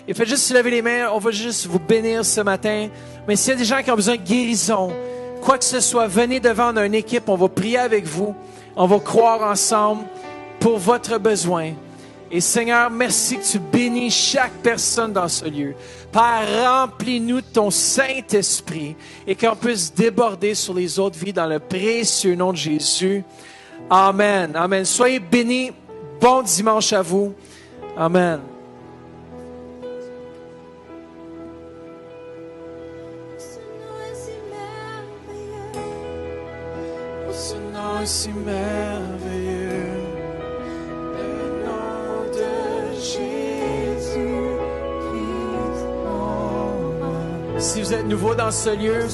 Et faites juste lever les mains, on va juste vous bénir ce matin. Mais s'il y a des gens qui ont besoin de guérison, quoi que ce soit, venez devant une équipe, on va prier avec vous. On va croire ensemble pour votre besoin. Et Seigneur, merci que tu bénis chaque personne dans ce lieu. Père, remplis-nous de ton Saint-Esprit et qu'on puisse déborder sur les autres vies dans le précieux nom de Jésus. Amen. Amen. Soyez bénis. Bon dimanche à vous. Amen. Ce nom est si merveilleux, le nom de Jésus. Si vous êtes nouveau dans ce lieu,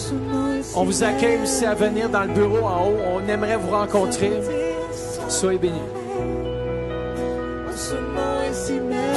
on vous accueille aussi à venir dans le bureau en haut. On aimerait vous rencontrer. Soyez bénis. Ce nom est si merveilleux.